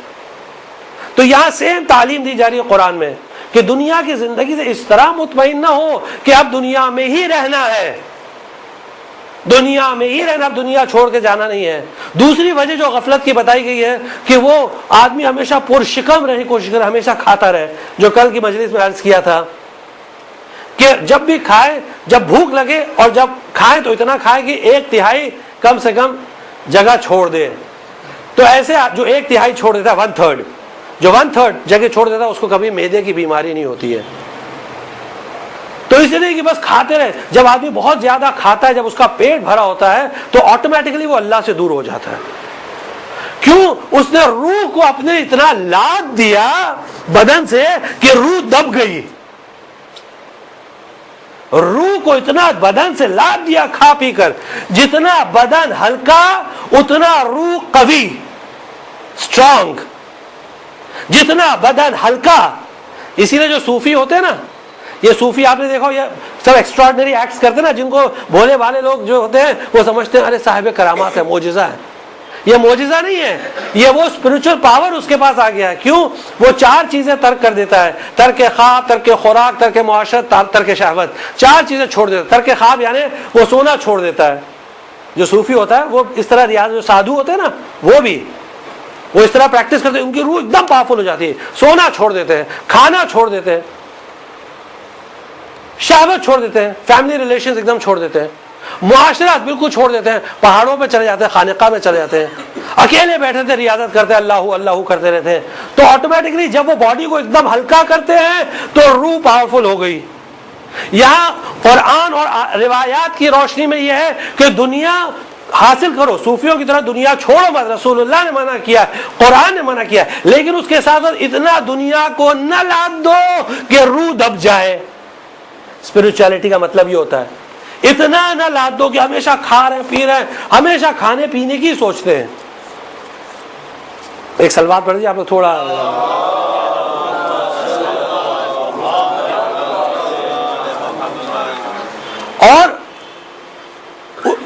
تو یہاں سیم تعلیم دی جا رہی ہے قرآن میں کہ دنیا کی زندگی سے اس طرح مطمئن نہ ہو کہ اب دنیا میں ہی رہنا ہے, دنیا میں ہی رہنا, اب دنیا چھوڑ کے جانا نہیں ہے. دوسری وجہ جو غفلت کی بتائی گئی ہے کہ وہ آدمی ہمیشہ پرشکم رہنے کی کوشش کرے, ہمیشہ کھاتا رہے, جو کل کی مجلس میں عرض کیا تھا کہ جب بھی کھائے, جب بھوک لگے اور جب کھائے تو اتنا کھائے کہ 1/3 کم سے کم جگہ چھوڑ دے. تو ایسے جو 1/3 چھوڑ دیتا ہے, 1/3 جو 1/3 جگہ چھوڑ دیتا ہے اس کو کبھی معدے کی بیماری نہیں ہوتی ہے. تو اس لیے کہ بس کھاتے رہے. جب آدمی بہت زیادہ کھاتا ہے, جب اس کا پیٹ بھرا ہوتا ہے تو آٹومیٹکلی وہ اللہ سے دور ہو جاتا ہے. کیوں؟ اس نے روح کو اپنے اتنا لاد دیا بدن سے کہ روح دب گئی. روح کو اتنا بدن سے لاد دیا کھا پی کر, جتنا بدن ہلکا اتنا روح قوی, اسٹرانگ. جتنا بدن ہلکا, اسی لیے جو صوفی ہوتے ہیں نا, یہ صوفی آپ نے دیکھا یہ سب ایکسٹراڈنری ایکٹس کرتے ہیں نا, جن کو بھولے والے لوگ جو ہوتے ہیں وہ سمجھتے ہیں ارے صاحب کرامات ہے, معجزہ ہے. یہ معجزہ نہیں ہے, یہ وہ اسپرچل پاور اس کے پاس آ گیا ہے. کیوں؟ وہ 4 چیزیں ترک کر دیتا ہے, ترک خواب, ترک خوراک, ترک معاشرت, ترک شہوت. 4 چیزیں چھوڑ دیتا ہے. ترک خواب یعنی وہ سونا چھوڑ دیتا ہے. جو صوفی ہوتا ہے وہ اس طرح ریاض, جو سادھو ہوتے ہیں نا وہ بھی وہ اس طرح پریکٹس کرتے ہیں, ان کی روح ایک دم پاورفل ہو جاتی ہے. سونا چھوڑ دیتے ہیں, کھانا چھوڑ دیتے ہیں, شہوت چھوڑ دیتے ہیں, فیملی ریلیشنز ایک دم چھوڑ دیتے ہیں, معاشرات بالکل چھوڑ دیتے ہیں, پہاڑوں پہ چلے جاتے ہیں, خانقاہ میں چلے جاتے ہیں, اکیلے بیٹھے تھے ریاضت کرتے ہیں, اللہ اللہ کرتے رہتے ہیں. تو آٹومیٹکلی جب وہ باڈی کو ایک دم ہلکا کرتے ہیں تو روح پاورفل ہو گئی. یہاں قرآن اور روایات کی روشنی میں یہ ہے کہ دنیا حاصل کرو, صوفیوں کی طرح دنیا چھوڑو مت. رسول اللہ نے منع کیا, قرآن نے منع کیا, لیکن اس کے ساتھ اتنا دنیا کو نہ لاد دو کہ روح دب جائے. اسپرچولیٹی کا مطلب یہ ہوتا ہے, اتنا نہ لاد دو کہ ہمیشہ کھا رہے پی رہے, ہمیشہ کھانے پینے کی سوچتے ہیں. ایک سلوات پڑھ دیجیے آپ لوگ تھوڑا. اور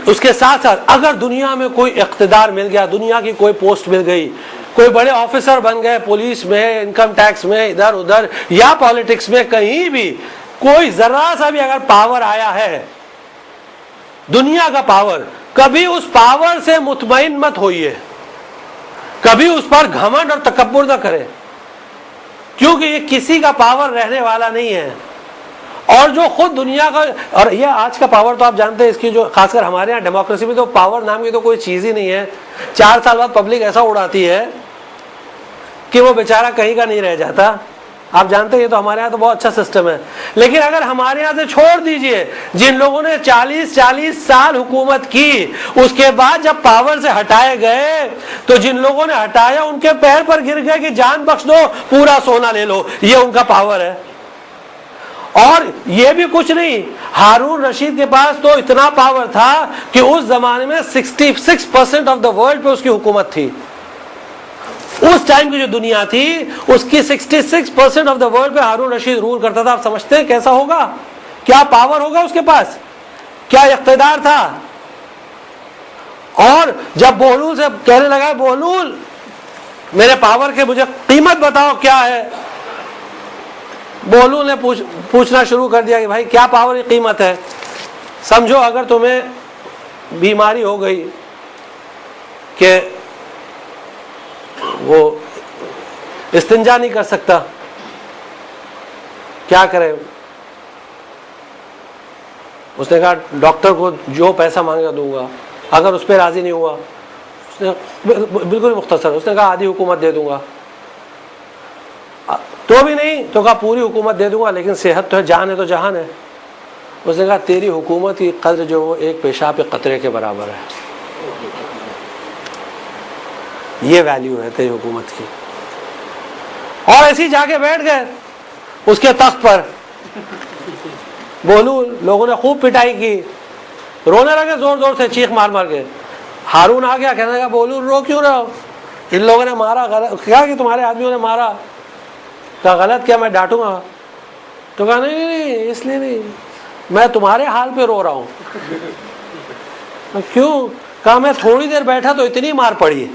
اس کے ساتھ ساتھ اگر دنیا میں کوئی اقتدار مل گیا, دنیا کی کوئی پوسٹ مل گئی, کوئی بڑے آفیسر بن گئے, پولیس میں, انکم ٹیکس میں, ادھر ادھر, یا پالیٹکس میں, کہیں بھی کوئی ذرا سا بھی اگر پاور آیا ہے دنیا کا پاور، کبھی اس پاور سے مطمئن مت ہوئیے، کبھی اس پر گھمنڈ اور تکبر نہ کرے، کیونکہ یہ کسی کا پاور رہنے والا نہیں ہے. اور جو خود دنیا کا، اور یہ آج کا پاور تو آپ جانتے ہیں اس کی، جو خاص کر ہمارے یہاں ڈیموکریسی میں تو پاور نام کی تو کوئی چیز ہی نہیں ہے. 4 سال بعد پبلک ایسا اڑاتی ہے کہ وہ بیچارہ کہیں کا نہیں رہ جاتا. آپ جانتے ہیں یہ تو ہمارے یہاں تو بہت اچھا سسٹم ہے. لیکن اگر ہمارے یہاں سے چھوڑ دیجئے، جن لوگوں نے 40 سال حکومت کی، اس کے بعد جب پاور سے ہٹائے گئے تو جن لوگوں نے ہٹایا ان کے پیر پر گر گئے کہ جان بخش دو، پورا سونا لے لو. یہ ان کا پاور ہے. اور یہ بھی کچھ نہیں، ہارون رشید کے پاس تو اتنا پاور تھا کہ اس زمانے میں 66% آف دا ورلڈ پہ اس کی حکومت تھی. اس ٹائم کی جو دنیا تھی اس کی 66% آف دا ورلڈ پہ ہارون رشید رول کرتا تھا. آپ سمجھتے ہیں کیسا ہوگا؟ کیا پاور ہوگا اس کے پاس، کیا اقتدار تھا. اور جب بہلول سے کہنے لگا بہلول میرے پاور کے مجھے قیمت بتاؤ کیا ہے، بہلول نے پوچھنا شروع کر دیا کہ بھائی کیا پاور کی قیمت ہے. سمجھو اگر تمہیں بیماری ہو گئی کہ وہ استنجا نہیں کر سکتا، کیا کرے؟ اس نے کہا ڈاکٹر کو جو پیسہ مانگا دوں گا. اگر اس پہ راضی نہیں ہوا، اس نے بالکل مختصر اس نے کہا آدھی حکومت دے دوں گا. تو بھی نہیں تو کہا پوری حکومت دے دوں گا، لیکن صحت تو ہے، جان ہے تو جہان ہے. اس نے کہا تیری حکومت کی قدر جو وہ ایک پیشاب کے قطرے کے برابر ہے. یہ ویلیو ہے تیری حکومت کی. اور ایسے ہی جا کے بیٹھ گئے اس کے تخت پر. بہلول لوگوں نے خوب پٹائی کی، رونے لگے زور زور سے، چیخ مار مار کے. ہارون آ گیا، کہنے لگا بہلول رو کیوں رہا ہو؟ ان لوگوں نے مارا، غلط کیا کہ تمہارے آدمیوں نے مارا. کہا غلط کیا، میں ڈانٹوں گا. تو کہا نہیں اس لیے نہیں، میں تمہارے حال پہ رو رہا ہوں. کیوں؟ کہا میں تھوڑی دیر بیٹھا تو اتنی مار پڑی،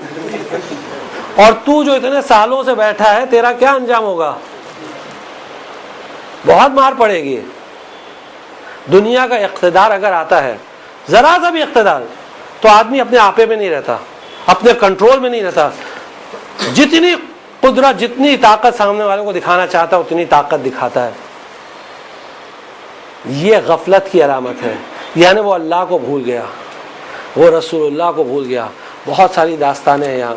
اور تو جو اتنے سالوں سے بیٹھا ہے تیرا کیا انجام ہوگا؟ بہت مار پڑے گی. دنیا کا اقتدار اگر آتا ہے، ذرا سا بھی اقتدار، تو آدمی اپنے آپے میں نہیں رہتا، اپنے کنٹرول میں نہیں رہتا. جتنی قدرت، جتنی طاقت سامنے والوں کو دکھانا چاہتا ہے اتنی طاقت دکھاتا ہے. یہ غفلت کی علامت ہے. یعنی وہ اللہ کو بھول گیا، وہ رسول اللہ کو بھول گیا. بہت ساری داستانیں ہیں یہاں،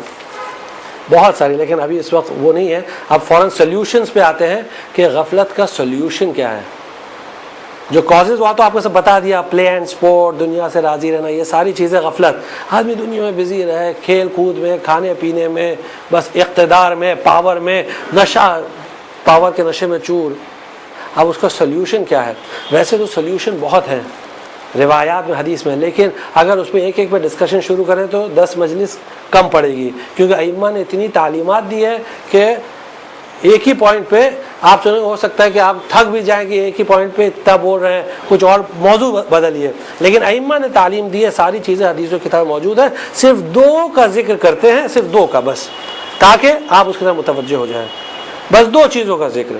بہت ساری، لیکن ابھی اس وقت وہ نہیں ہے. اب فوراً سلیوشنز پہ آتے ہیں کہ غفلت کا سلیوشن کیا ہے. جو کازز ہوا تو آپ کو سب بتا دیا، پلے اینڈ سپورٹ، دنیا سے راضی رہنا، یہ ساری چیزیں غفلت. آدمی دنیا میں بزی رہے، کھیل کود میں، کھانے پینے میں، بس اقتدار میں، پاور میں، نشہ، پاور کے نشے میں چور. اب اس کا سلیوشن کیا ہے؟ ویسے تو سلیوشن بہت ہیں روایات میں، حدیث میں، لیکن اگر اس پہ ایک ایک پہ ڈسکشن شروع کریں تو 10 مجلس کم پڑے گی، کیونکہ ائمہ نے اتنی تعلیمات دی ہے کہ ایک ہی پوائنٹ پہ آپ سنیں، ہو سکتا ہے کہ آپ تھک بھی جائیں کہ ایک ہی پوائنٹ پہ اتنا بول رہے ہیں، کچھ اور موضوع بدلیے. لیکن ائمہ نے تعلیم دی ہے، ساری چیزیں حدیث و کتاب موجود ہیں. صرف 2 کا ذکر کرتے ہیں، صرف 2 کا بس، تاکہ آپ اس کی طرف متوجہ ہو جائیں. بس 2 چیزوں کا ذکر.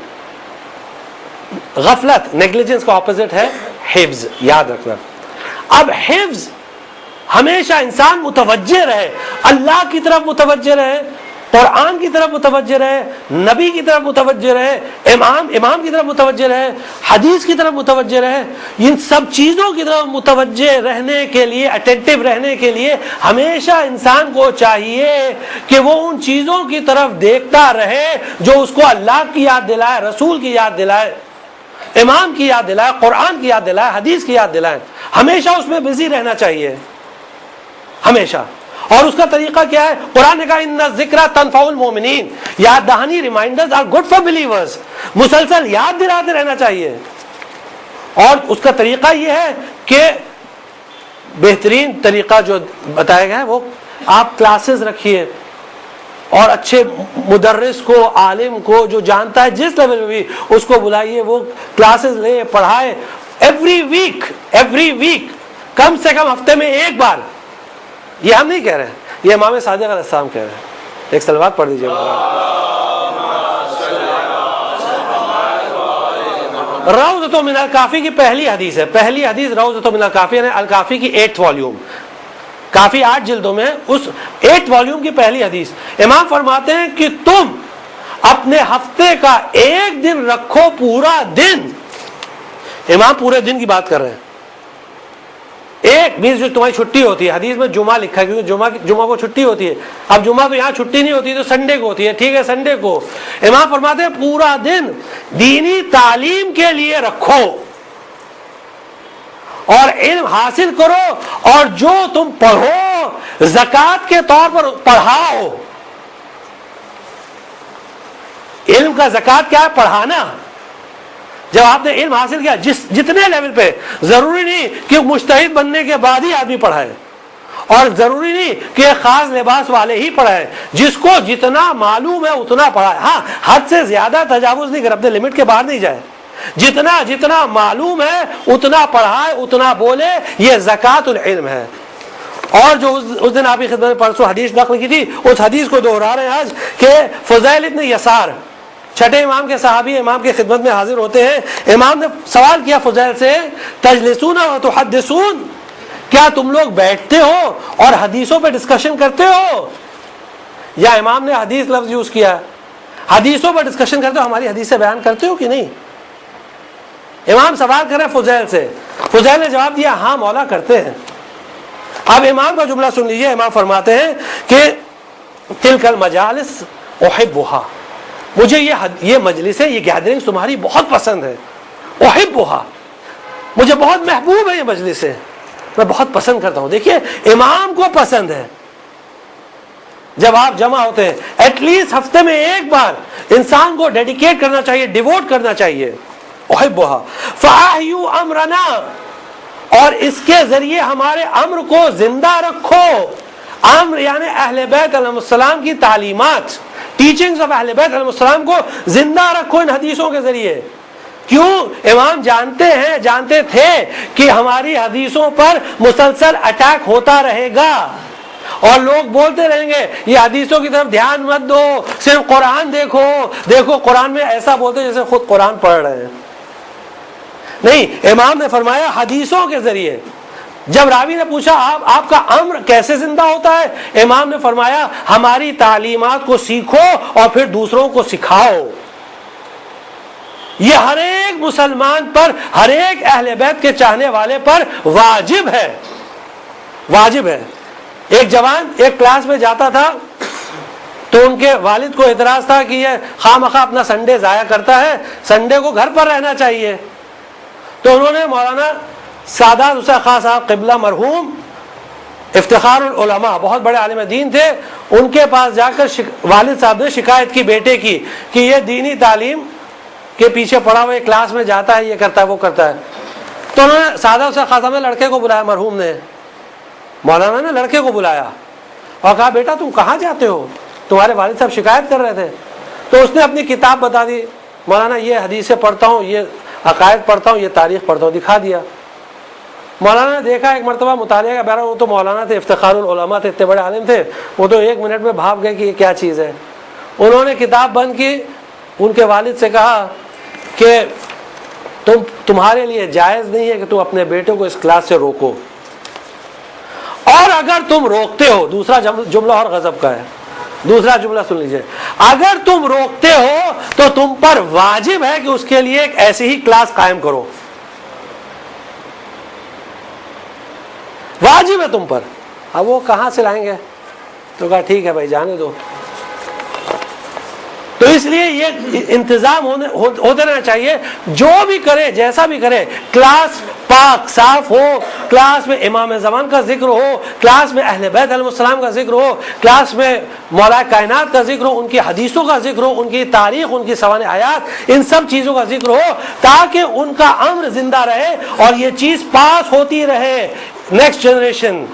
غفلت، نیگلیجنس کا اپوزٹ ہے حفظ، یاد رکھنا. اب حفظ ہمیشہ انسان متوجہ رہے، اللہ کی طرف متوجہ رہے، قرآن کی طرف متوجہ رہے، نبی کی طرف متوجہ رہے، امام کی طرف متوجہ رہے، حدیث کی طرف متوجہ رہے. ان سب چیزوں کی طرف متوجہ رہنے کے لیے، اٹینٹو رہنے کے لیے ہمیشہ انسان کو چاہیے کہ وہ ان چیزوں کی طرف دیکھتا رہے جو اس کو اللہ کی یاد دلائے، رسول کی یاد دلائے، امام کی یاد دلائے، قرآن کی یاد دلائے، حدیث کی یاد دلائے. ہمیشہ اس میں بزی رہنا چاہیے، ہمیشہ. اور اس کا طریقہ کیا ہے؟ قرآن نے کہا ان الذکر تنفع المؤمنین، یاد دہانی، reminders are good for believers. مسلسل یاد دلاتے رہنا چاہیے. اور اس کا طریقہ یہ ہے کہ بہترین طریقہ جو بتایا گیا ہے وہ آپ کلاسز رکھیے، اور اچھے مدرس کو، عالم کو جو جانتا ہے جس لیول میں بھی، اس کو بلائیے، وہ کلاسز لے، پڑھائے. ایوری ویک کم سے کم ہفتے میں 1 بار. یہ ہم نہیں کہہ رہے ہیں، یہ امام صادق علیہ السلام کہہ رہے ہیں. ایک صلوات پڑھ دیجیے. روضۃ من الکافی کی پہلی حدیث ہے، پہلی حدیث روضۃ من الکافی یعنی الکافی کی 8 والیوم، کافی 8 جلدوں میں اس 8 والیوم کی پہلی حدیث۔ امام فرماتے ہیں کہ تم اپنے ہفتے کا ایک دن رکھو، پورا دن، امام پورے دن کی بات کر رہے ہیں، ایک بیس جو تمہاری چھٹی ہوتی ہے، حدیث میں جمعہ لکھا ہے کیونکہ جمعہ کو چھٹی ہوتی ہے، اب جمعہ تو یہاں چھٹی نہیں ہوتی تو سنڈے کو ہوتی ہے، ٹھیک ہے سنڈے کو امام فرماتے ہیں پورا دن دینی تعلیم کے لیے رکھو اور علم حاصل کرو، اور جو تم پڑھو زکوٰۃ کے طور پر پڑھاؤ۔ علم کا زکوٰۃ کیا ہے؟ پڑھانا۔ جب آپ نے علم حاصل کیا جتنے لیول پہ، ضروری نہیں کہ مجتہد بننے کے بعد ہی آدمی پڑھائے، اور ضروری نہیں کہ خاص لباس والے ہی پڑھائے، جس کو جتنا معلوم ہے اتنا پڑھائے، ہاں حد سے زیادہ تجاوز نہیں کرے، اپنے لمٹ کے باہر نہیں جائے، جتنا معلوم ہے اتنا پڑھائے، اتنا بولے، یہ زکوٰۃ العلم ہے۔ اور جو اس دن آپ کی خدمت میں پرسوں حدیث نقل کی تھی، اس حدیث کو دوہرا رہے ہیں آج کہ فضیل ابن یسار چھٹے امام کے صحابی امام کی خدمت میں حاضر ہوتے ہیں، امام نے سوال کیا فضیل سے، تجلسون و تحدثون، کیا تم لوگ بیٹھتے ہو اور حدیثوں پہ ڈسکشن کرتے ہو؟ یا امام نے حدیث لفظ یوز کیا، حدیثوں پہ ڈسکشن کرتے ہو، ہماری حدیثیں بیان کرتے ہو کہ نہیں؟ امام سوال کر رہے ہیں فضیل سے، فضیل نے جواب دیا ہاں مولا کرتے ہیں۔ اب امام کا جملہ سن لیجیے، امام فرماتے ہیں کہ تلک المجالس احبھا، مجھے یہ مجلسیں، یہ گیدرنگز تمہاری بہت پسند ہے، احبھا، مجھے بہت محبوب ہے یہ مجلسیں، میں بہت پسند کرتا ہوں۔ دیکھیے امام کو پسند ہے جب آپ جمع ہوتے ہیں، ایٹ لیسٹ ہفتے میں ایک بار انسان کو ڈیڈیکیٹ کرنا چاہیے، ڈیووٹ کرنا چاہیے، احبھا فاحیوا امرنا، اور اس کے ذریعے ہمارے امر کو زندہ رکھو۔ امر یعنی اہل بیت علیہ السلام کی تعلیمات، ٹیچنگز آف اہل بیت علیہ السلام کو زندہ رکھو ان حدیثوں کے ذریعے۔ کیوں؟ امام جانتے تھے کہ ہماری حدیثوں پر مسلسل اٹیک ہوتا رہے گا اور لوگ بولتے رہیں گے یہ حدیثوں کی طرف دھیان مت دو، صرف قرآن دیکھو قرآن میں ایسا بولتے جیسے خود قرآن پڑھ رہے ہیں۔ نہیں، امام نے فرمایا حدیثوں کے ذریعے۔ جب راوی نے پوچھا آپ کا امر کیسے زندہ ہوتا ہے، امام نے فرمایا ہماری تعلیمات کو سیکھو اور پھر دوسروں کو سکھاؤ۔ یہ ہر ایک مسلمان پر، ہر ایک اہل بیت کے چاہنے والے پر واجب ہے، واجب ہے۔ ایک جوان ایک کلاس میں جاتا تھا تو ان کے والد کو اعتراض تھا کہ یہ خواہ مخواہ اپنا سنڈے ضائع کرتا ہے، سنڈے کو گھر پر رہنا چاہیے۔ تو انہوں نے مولانا سعادت حسین خان صاحب قبلہ مرحوم افتخار العلماء، بہت بڑے عالم دین تھے، ان کے پاس جا کر والد صاحب نے شکایت کی بیٹے کی کہ یہ دینی تعلیم کے پیچھے پڑا ہوا کلاس میں جاتا ہے، یہ کرتا ہے وہ کرتا ہے۔ تو انہوں نے سعادت حسین خان صاحب نے لڑکے کو بلایا، مرحوم نے، مولانا نے لڑکے کو بلایا اور کہا بیٹا تم کہاں جاتے ہو، تمہارے والد صاحب شکایت کر رہے تھے۔ تو اس نے اپنی کتاب بتا دی، مولانا یہ حدیثیں پڑھتا ہوں، یہ عقائد پڑھتا ہوں، یہ تاریخ پڑھتا ہوں، دکھا دیا۔ مولانا نے دیکھا ایک مرتبہ مطالعہ کا، بہرحال وہ تو مولانا تھے، افتخار العلماء تھے، اتنے بڑے عالم تھے، وہ تو 1 منٹ میں بھاپ گئے کہ یہ کیا چیز ہے۔ انہوں نے کتاب بند کی، ان کے والد سے کہا کہ تمہارے لیے جائز نہیں ہے کہ تم اپنے بیٹے کو اس کلاس سے روکو، اور اگر تم روکتے ہو، دوسرا جملہ اور غضب کا ہے، دوسرا جملہ سن لیجئے، اگر تم روکتے ہو تو تم پر واجب ہے کہ اس کے لیے ایک ایسی ہی کلاس قائم کرو، واجب ہے تم پر۔ اب وہ کہاں سے لائیں گے؟ تو کہا ٹھیک ہے بھائی جانے دو۔ تو اس لیے یہ انتظام ہوتے رہنا چاہیے، جو بھی کرے جیسا بھی کرے، کلاس پاک صاف ہو، کلاس میں امام زمان کا ذکر ہو، کلاس میں اہل بیت علیہ السلام کا ذکر ہو، کلاس میں مولا کائنات کا ذکر ہو، ان کی حدیثوں کا ذکر ہو، ان کی تاریخ، ان کی سوانح آیات، ان سب چیزوں کا ذکر ہو، تاکہ ان کا امر زندہ رہے اور یہ چیز پاس ہوتی رہے نیکسٹ جنریشن۔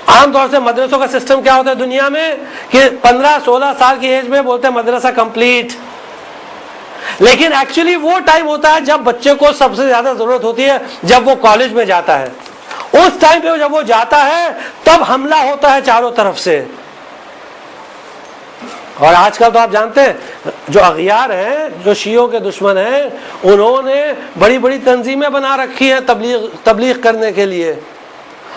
عام طور سے مدرسوں کا سسٹم کیا ہوتا ہے دنیا میں کہ 15-16 سال کی ایج میں بولتے ہیں مدرسہ کمپلیٹ، لیکن ایکچولی وہ ٹائم ہوتا ہے جب بچے کو سب سے زیادہ ضرورت ہوتی ہے، جب وہ کالج میں جاتا ہے۔ اس ٹائم پہ جب وہ جاتا ہے تب حملہ ہوتا ہے چاروں طرف سے، اور آج کل تو آپ جانتے ہیں جو اغیار ہیں، جو شیعوں کے دشمن ہیں، انہوں نے بڑی بڑی تنظیمیں بنا رکھی ہیں تبلیغ کرنے کے لیے،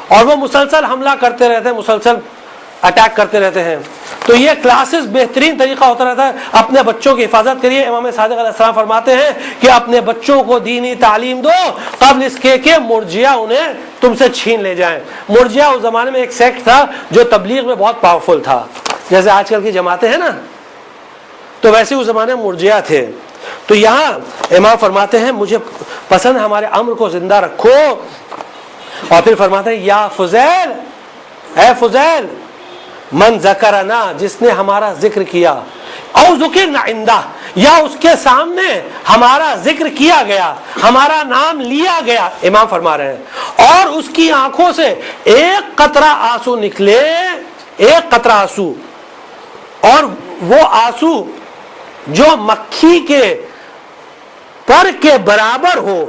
اور وہ مسلسل حملہ کرتے رہتے ہیں، مسلسل اٹیک کرتے رہتے ہیں. تو یہ کلاسز بہترین طریقہ ہوتا رہتا ہے. اپنے بچوں کی حفاظت کریے. امام صادق علیہ السلام فرماتے ہیں کہ اپنے بچوں کو دینی تعلیم دو قبل اس کے کہ مرجئہ انہیں تم سے چھین لے جائیں. مرجئہ اس زمانے میں ایک سیکٹ تھا جو تبلیغ میں بہت پاورفل تھا، جیسے آج کل کی جماعتیں ہیں نا، تو ویسے اس زمانے میں مرجئہ تھے. تو یہاں امام فرماتے ہیں مجھے پسند ہمارے امر کو زندہ رکھو، اور پھر فرماتے ہیں یا فضیل، اے فضیل، من ذکرنا، جس نے ہمارا ذکر کیا، او ذکرنا عندہ، یا اس کے سامنے ہمارا ذکر کیا گیا، ہمارا نام لیا گیا. امام فرما رہے ہیں اور اس کی آنکھوں سے ایک قطرہ آنسو نکلے، ایک قطرہ آنسو، اور وہ آنسو جو مکھی کے پر کے برابر ہو،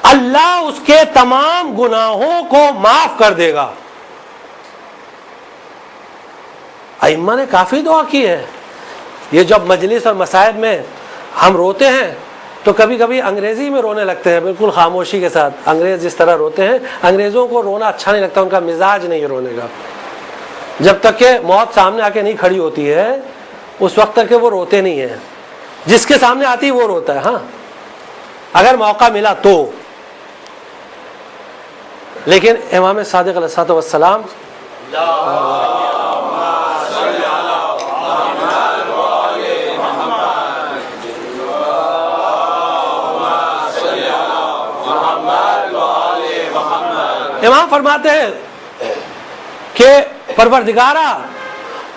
اللہ اس کے تمام گناہوں کو معاف کر دے گا. ائمہ نے کافی دعا کی ہے. یہ جب مجلس اور مصائب میں ہم روتے ہیں تو کبھی کبھی انگریزی میں رونے لگتے ہیں، بالکل خاموشی کے ساتھ. انگریز جس طرح روتے ہیں، انگریزوں کو رونا اچھا نہیں لگتا، ان کا مزاج نہیں ہے رونے کا. جب تک کہ موت سامنے آ کے نہیں کھڑی ہوتی ہے اس وقت تک کہ وہ روتے نہیں ہیں. جس کے سامنے آتی وہ روتا ہے، ہاں اگر موقع ملا تو. لیکن امام صادق علیہ السلام امام فرماتے ہیں کہ پروردگارا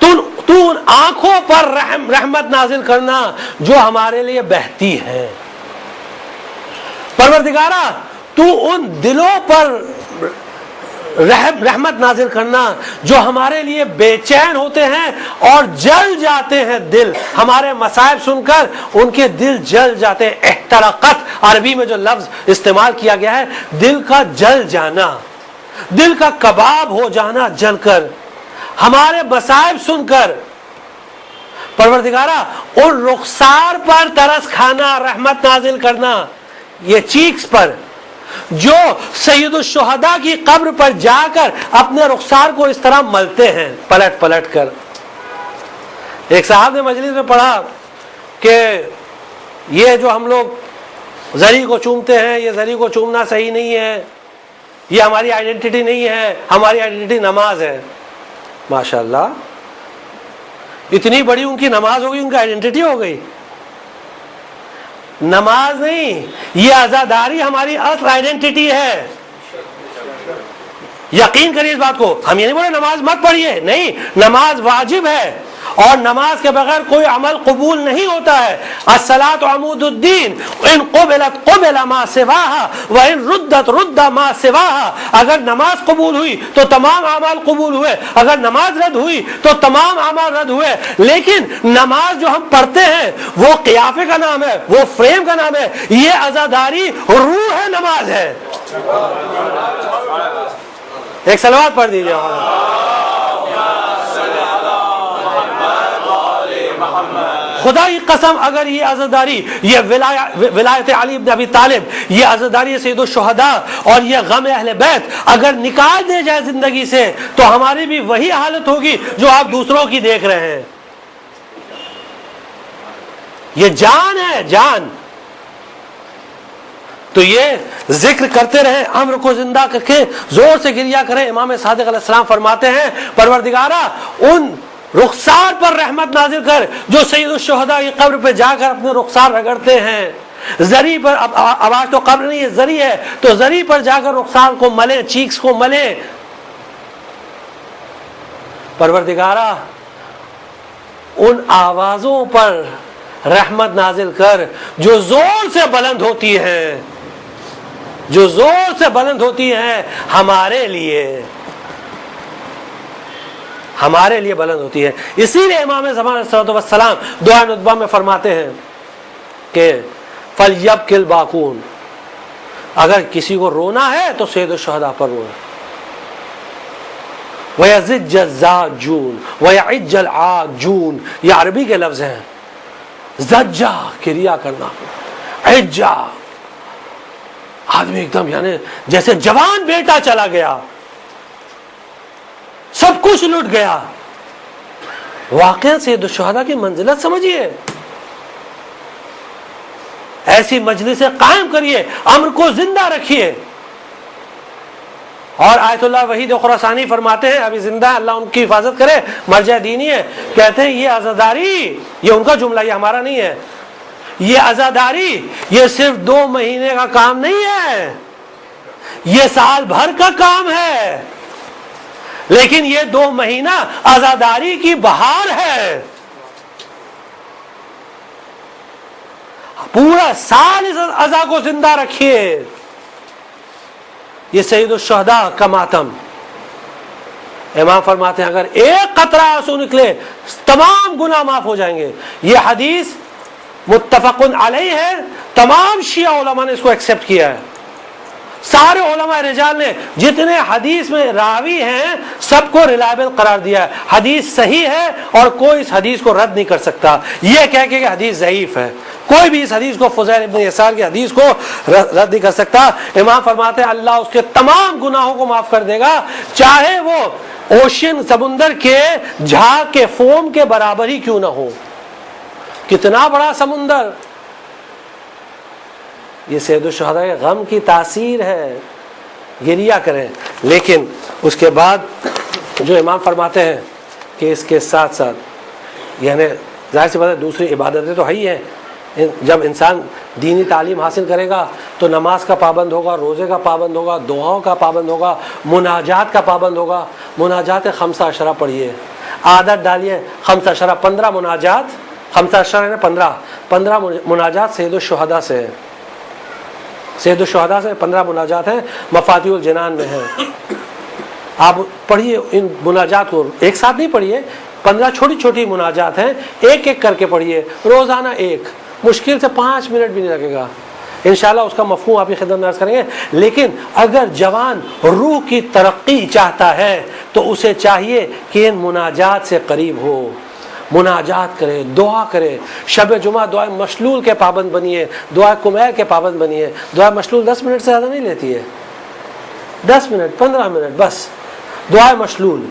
تو ان آنکھوں پر رحمت نازل کرنا جو ہمارے لیے بہتی ہے. پروردگارا تو ان دلوں پر رحمت نازل کرنا جو ہمارے لیے بے چین ہوتے ہیں اور جل جاتے ہیں. دل ہمارے مصائب سن کر ان کے دل جل جاتے ہیں. احترقت عربی میں جو لفظ استعمال کیا گیا ہے، دل کا جل جانا، دل کا کباب ہو جانا جل کر، ہمارے مصائب سن کر. پروردگارا ان رخسار پر ترس کھانا، رحمت نازل کرنا، یہ چیکس پر جو سید الشہداء کی قبر پر جا کر اپنے رخسار کو اس طرح ملتے ہیں پلٹ پلٹ کر. ایک صاحب نے مجلس میں پڑھا کہ یہ جو ہم لوگ زری کو چومتے ہیں، یہ زری کو چومنا صحیح نہیں ہے، یہ ہماری آئیڈینٹی نہیں ہے، ہماری آئیڈینٹی نماز ہے. ماشاءاللہ، اتنی بڑی ان کی نماز ہو گئی، ان کی آئیڈینٹی ہو گئی. نماز نہیں، یہ عزاداری ہماری اصل آئیڈینٹی ہے. یقین کریے اس بات کو. ہم یہ نہیں بولے نماز مت پڑھیے، نہیں، نماز واجب ہے اور نماز کے بغیر کوئی عمل قبول نہیں ہوتا ہے. الصلاۃ عمود الدین، ان قبلت قبل ما سواها وان ردت رد ما سواها. اگر نماز قبول ہوئی تو تمام اعمال قبول ہوئے، اگر نماز رد ہوئی تو تمام اعمال رد ہوئے. لیکن نماز جو ہم پڑھتے ہیں وہ قیافے کا نام ہے، وہ فریم کا نام ہے. یہ عزاداری روح ہے، نماز ہے. ایک صلوات پڑھ دیجیے. خدا کی قسم اگر یہ عزاداری، یہ ولایت علی بن ابی طالب، یہ عزاداری سید الشہداء اور یہ غم اہل بیت اگر نکال دے جائے زندگی سے تو ہماری بھی وہی حالت ہوگی جو آپ دوسروں کی دیکھ رہے ہیں. یہ جان ہے، جان. تو یہ ذکر کرتے رہیں، امر کو زندہ کر کے زور سے گریا کریں. امام صادق علیہ السلام فرماتے ہیں پروردگارا ان رخسار پر رحمت نازل کر جو سید الشہداء کی قبر پہ جا کر اپنے رخسار رگڑتے ہیں. زری پر، اب آواز تو قبر نہیں ہے، زری ہے، تو زری پر جا کر رخسار کو ملیں، چیکس کو ملیں. پروردگارا ان آوازوں پر رحمت نازل کر جو زور سے بلند ہوتی ہیں، جو زور سے بلند ہوتی ہیں ہمارے لیے، ہمارے لیے بلند ہوتی ہے. اسی لیے امام زمان علیہ السلام دعا ندبہ میں فرماتے ہیں کہ فَلْيَبْكِ الْبَاقُونَ، اگر کسی کو رونا ہے تو سید الشہداء پر رونا. وَيَزِجَّ الزَّاجُونَ وَيَعِجَّ الْعَاجُونَ، یہ عربی کے لفظ ہیں. زجہ کریا کرنا، عجہ آدمی ایک دم یعنی جیسے جوان بیٹا چلا گیا، سب کچھ لٹ گیا. واقعہ سید الشہداء کی منزلت سمجھیے. ایسی مجلسیں قائم کریے، امر کو زندہ رکھیے. اور آیت اللہ وحید خراسانی فرماتے ہیں، ابھی زندہ ہے، اللہ ان کی حفاظت کرے، مرجع دینی ہے، کہتے ہیں یہ عزاداری، یہ ان کا جملہ، یہ ہمارا نہیں ہے، یہ عزاداری یہ صرف 2 مہینے کا کام نہیں ہے، یہ سال بھر کا کام ہے. لیکن یہ 2 مہینہ عزاداری کی بہار ہے. پورا سال اس عزا کو زندہ رکھیے. یہ سید الشہداء کا ماتم. امام فرماتے ہیں اگر ایک قطرہ آنسو نکلے تمام گناہ معاف ہو جائیں گے. یہ حدیث متفق علیہ ہے، تمام شیعہ علماء نے اس کو ایکسپٹ کیا ہے. سارے علماء رجال نے جتنے حدیث میں راوی ہیں سب کو ریلائبل قرار دیا ہے. حدیث صحیح ہے اور کوئی اس حدیث کو رد نہیں کر سکتا یہ کہہ کے کہ حدیث ضعیف ہے. کوئی بھی اس حدیث کو، فضیل ابن یسار کی حدیث کو رد نہیں کر سکتا. امام فرماتے ہیں اللہ اس کے تمام گناہوں کو معاف کر دے گا، چاہے وہ اوشین سمندر کے جھاگ کے فوم کے برابر ہی کیوں نہ ہو. کتنا بڑا سمندر. یہ سید الشہداء کے غم کی تاثیر ہے. گریہ کریں. لیکن اس کے بعد جو امام فرماتے ہیں کہ اس کے ساتھ ساتھ یعنی ظاہر سی بات ہے دوسری عبادتیں تو ہے ہی ہیں. جب انسان دینی تعلیم حاصل کرے گا تو نماز کا پابند ہوگا، روزے کا پابند ہوگا، دعاؤں کا پابند ہوگا، مناجات کا پابند ہوگا. مناجات 5 اشرا پڑھیے، عادت ڈالیے 5 اشرا، 15 مناجات، 5 اشرا ہے 15 مناجات سید الشہداء سے. سید الشہداء سے 15 مناجات ہیں، مفاتیح الجنان میں ہیں. آپ پڑھیے ان مناجات کو، ایک ساتھ نہیں پڑھیے، 15 چھوٹی چھوٹی مناجات ہیں، ایک ایک کر کے پڑھیے روزانہ. ایک مشکل سے 5 منٹ بھی نہیں لگے گا انشاءاللہ. اس کا مفہوم آپ کی خدمت میں عرض کریں گے. لیکن اگر جوان روح کی ترقی چاہتا ہے تو اسے چاہیے کہ ان مناجات سے قریب ہو، مناجات کرے، دعا کرے. شب جمعہ دعائے مشلول کے پابند بنیے، دعائے کمیل کے پابند بنیے. دعائے مشلول 10 منٹ سے زیادہ نہیں لیتی ہے، 10 منٹ 15 منٹ بس. دعائے مشلول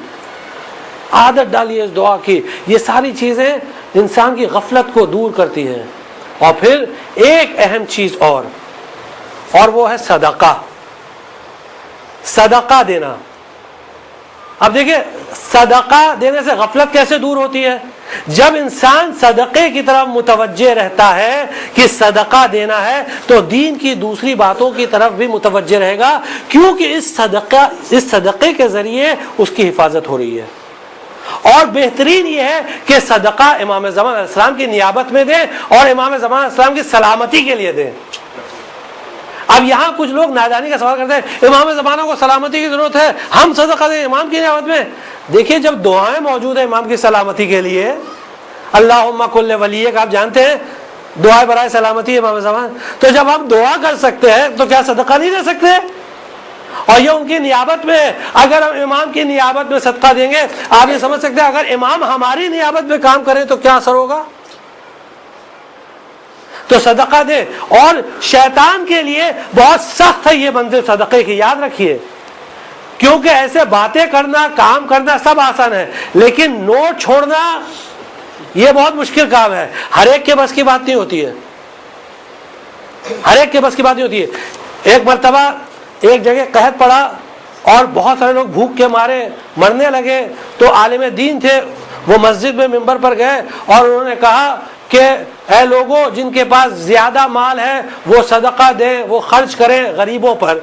عادت ڈالیے اس دعا کی. یہ ساری چیزیں انسان کی غفلت کو دور کرتی ہیں. اور پھر ایک اہم چیز اور وہ ہے صدقہ. صدقہ دینا. اب دیکھیں صدقہ دینے سے غفلت کیسے دور ہوتی ہے. جب انسان صدقے کی طرف متوجہ رہتا ہے کہ صدقہ دینا ہے تو دین کی دوسری باتوں کی طرف بھی متوجہ رہے گا، کیونکہ اس صدقے کے ذریعے اس کی حفاظت ہو رہی ہے. اور بہترین یہ ہے کہ صدقہ امام زمان علیہ السلام کی نیابت میں دیں اور امام زمان علیہ السلام کی سلامتی کے لیے دیں. اب یہاں کچھ لوگ نادانی کا سوال کرتے ہیں امام زمانہ کو سلامتی کی ضرورت ہے، ہم صدقہ دیں امام کی نیابت میں. دیکھیے جب دعائیں موجود ہیں امام کی سلامتی کے لیے، اللہم کل ولیک، آپ جانتے ہیں دعائیں برائے سلامتی امام زمان، تو جب ہم دعا کر سکتے ہیں تو کیا صدقہ نہیں دے سکتے؟ اور یہ ان کی نیابت میں، اگر ہم امام کی نیابت میں صدقہ دیں گے، آپ یہ سمجھ سکتے ہیں اگر امام ہماری نیابت میں کام کرے تو کیا اثر ہوگا. تو صدقہ دے. اور شیطان کے لیے بہت سخت ہے یہ منزل صدقے کی، یاد رکھیے. کیونکہ ایسے باتیں کرنا، کام کرنا سب آسان ہے، لیکن نوٹ چھوڑنا یہ بہت مشکل کام ہے. ہر ایک کے بس کی بات نہیں ہوتی ہے، ہر ایک کے بس کی بات نہیں ہوتی ہے. ایک مرتبہ ایک جگہ قحط پڑا اور بہت سارے لوگ بھوک کے مارے مرنے لگے. تو عالم دین تھے، وہ مسجد میں ممبر پر گئے اور انہوں نے کہا کہ اے لوگوں جن کے پاس زیادہ مال ہے وہ صدقہ دیں، وہ خرچ کریں غریبوں پر.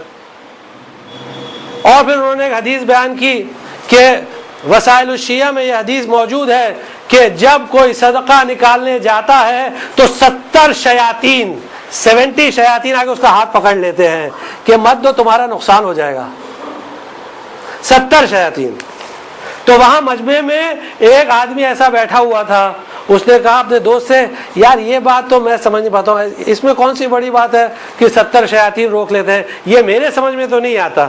اور پھر انہوں نے ایک حدیث بیان کی کہ وسائل الشیعہ میں یہ حدیث موجود ہے کہ جب کوئی صدقہ نکالنے جاتا ہے تو 70 شیاطین آگے اس کا ہاتھ پکڑ لیتے ہیں کہ مت دو تمہارا نقصان ہو جائے گا. 70 شیاطین. تو وہاں مجمع میں ایک آدمی ایسا بیٹھا ہوا تھا، اس نے کہا اپنے دوست سے یار یہ بات تو میں سمجھ نہیں پاتا ہوں، اس میں کون سی بڑی بات ہے کہ 70 شیاطین روک لیتے ہیں، یہ میرے سمجھ میں تو نہیں آتا.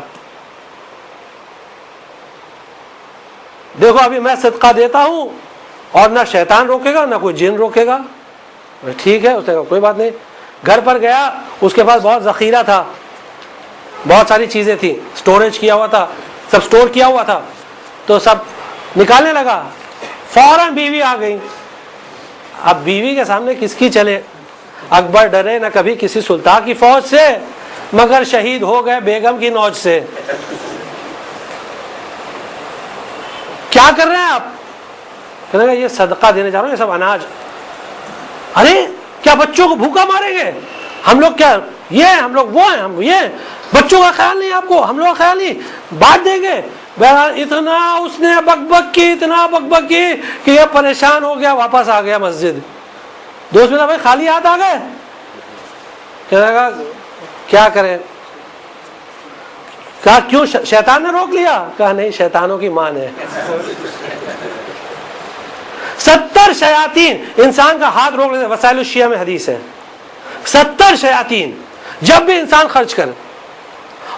دیکھو ابھی میں صدقہ دیتا ہوں اور نہ شیطان روکے گا نہ کوئی جن روکے گا. ٹھیک ہے. اس نے کہا کوئی بات نہیں. گھر پر گیا, اس کے پاس بہت ذخیرہ تھا, بہت ساری چیزیں تھیں, سٹوریج کیا ہوا تھا, سب سٹور کیا ہوا تھا, تو سب نکالنے لگا. فوراً بیوی آ گئی. اب بیوی کے سامنے کس کی چلے؟ اکبر ڈرے نہ کبھی کسی سلطان کی فوج سے, مگر شہید ہو گئے بیگم کی نوج سے. کیا کر رہے ہیں آپ؟ کہنے لگا یہ صدقہ دینے جا رہا ہوں, یہ سب اناج. ارے کیا بچوں کو بھوکا ماریں گے ہم لوگ؟ کیا یہ ہم لوگ وہ ہیں, ہم یہ بچوں کا خیال نہیں, آپ کو ہم لوگ کا خیال نہیں, بانٹ دیں گے. بہرحال اتنا اس نے بک کی, اتنا بک کی کہ یہ پریشان ہو گیا, واپس آ گیا مسجد. دوست میرا بھائی خالی ہاتھ آ گئے. کہنے لگا کیا کریں؟ کہا کیوں شیطان نے روک لیا؟ کہا نہیں, شیطانوں کی مان ہے. 70 شیاطین انسان کا ہاتھ روک لیتے. وسائل الشیعہ میں حدیث ہے 70 شیاطین جب بھی انسان خرچ کرے.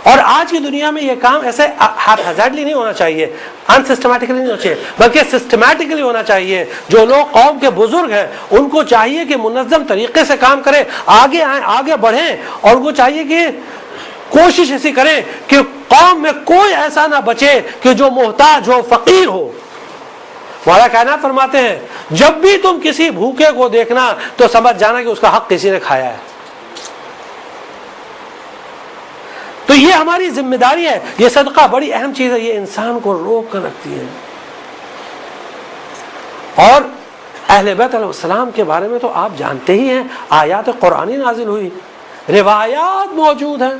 اور آج کی دنیا میں یہ کام ایسے ہیزارڈلی نہیں ہونا چاہیے, انسسٹمیٹکلی نہیں ہونا چاہیے, بلکہ سسٹمیٹکلی ہونا چاہیے. جو لوگ قوم کے بزرگ ہیں ان کو چاہیے کہ منظم طریقے سے کام کریں, آگے آئیں, آگے بڑھیں, اور ان کو چاہیے کہ کوشش ایسی کریں کہ قوم میں کوئی ایسا نہ بچے کہ جو محتاج ہو, فقیر ہو. مولا کائنات فرماتے ہیں جب بھی تم کسی بھوکے کو دیکھنا تو سمجھ جانا کہ اس کا حق کسی نے کھایا ہے. تو یہ ہماری ذمہ داری ہے. یہ صدقہ بڑی اہم چیز ہے, یہ انسان کو روک کر رکھتی ہے. اور اہل بیت علیہ السلام کے بارے میں تو آپ جانتے ہی ہیں, آیات قرآنی نازل ہوئی, روایات موجود ہیں,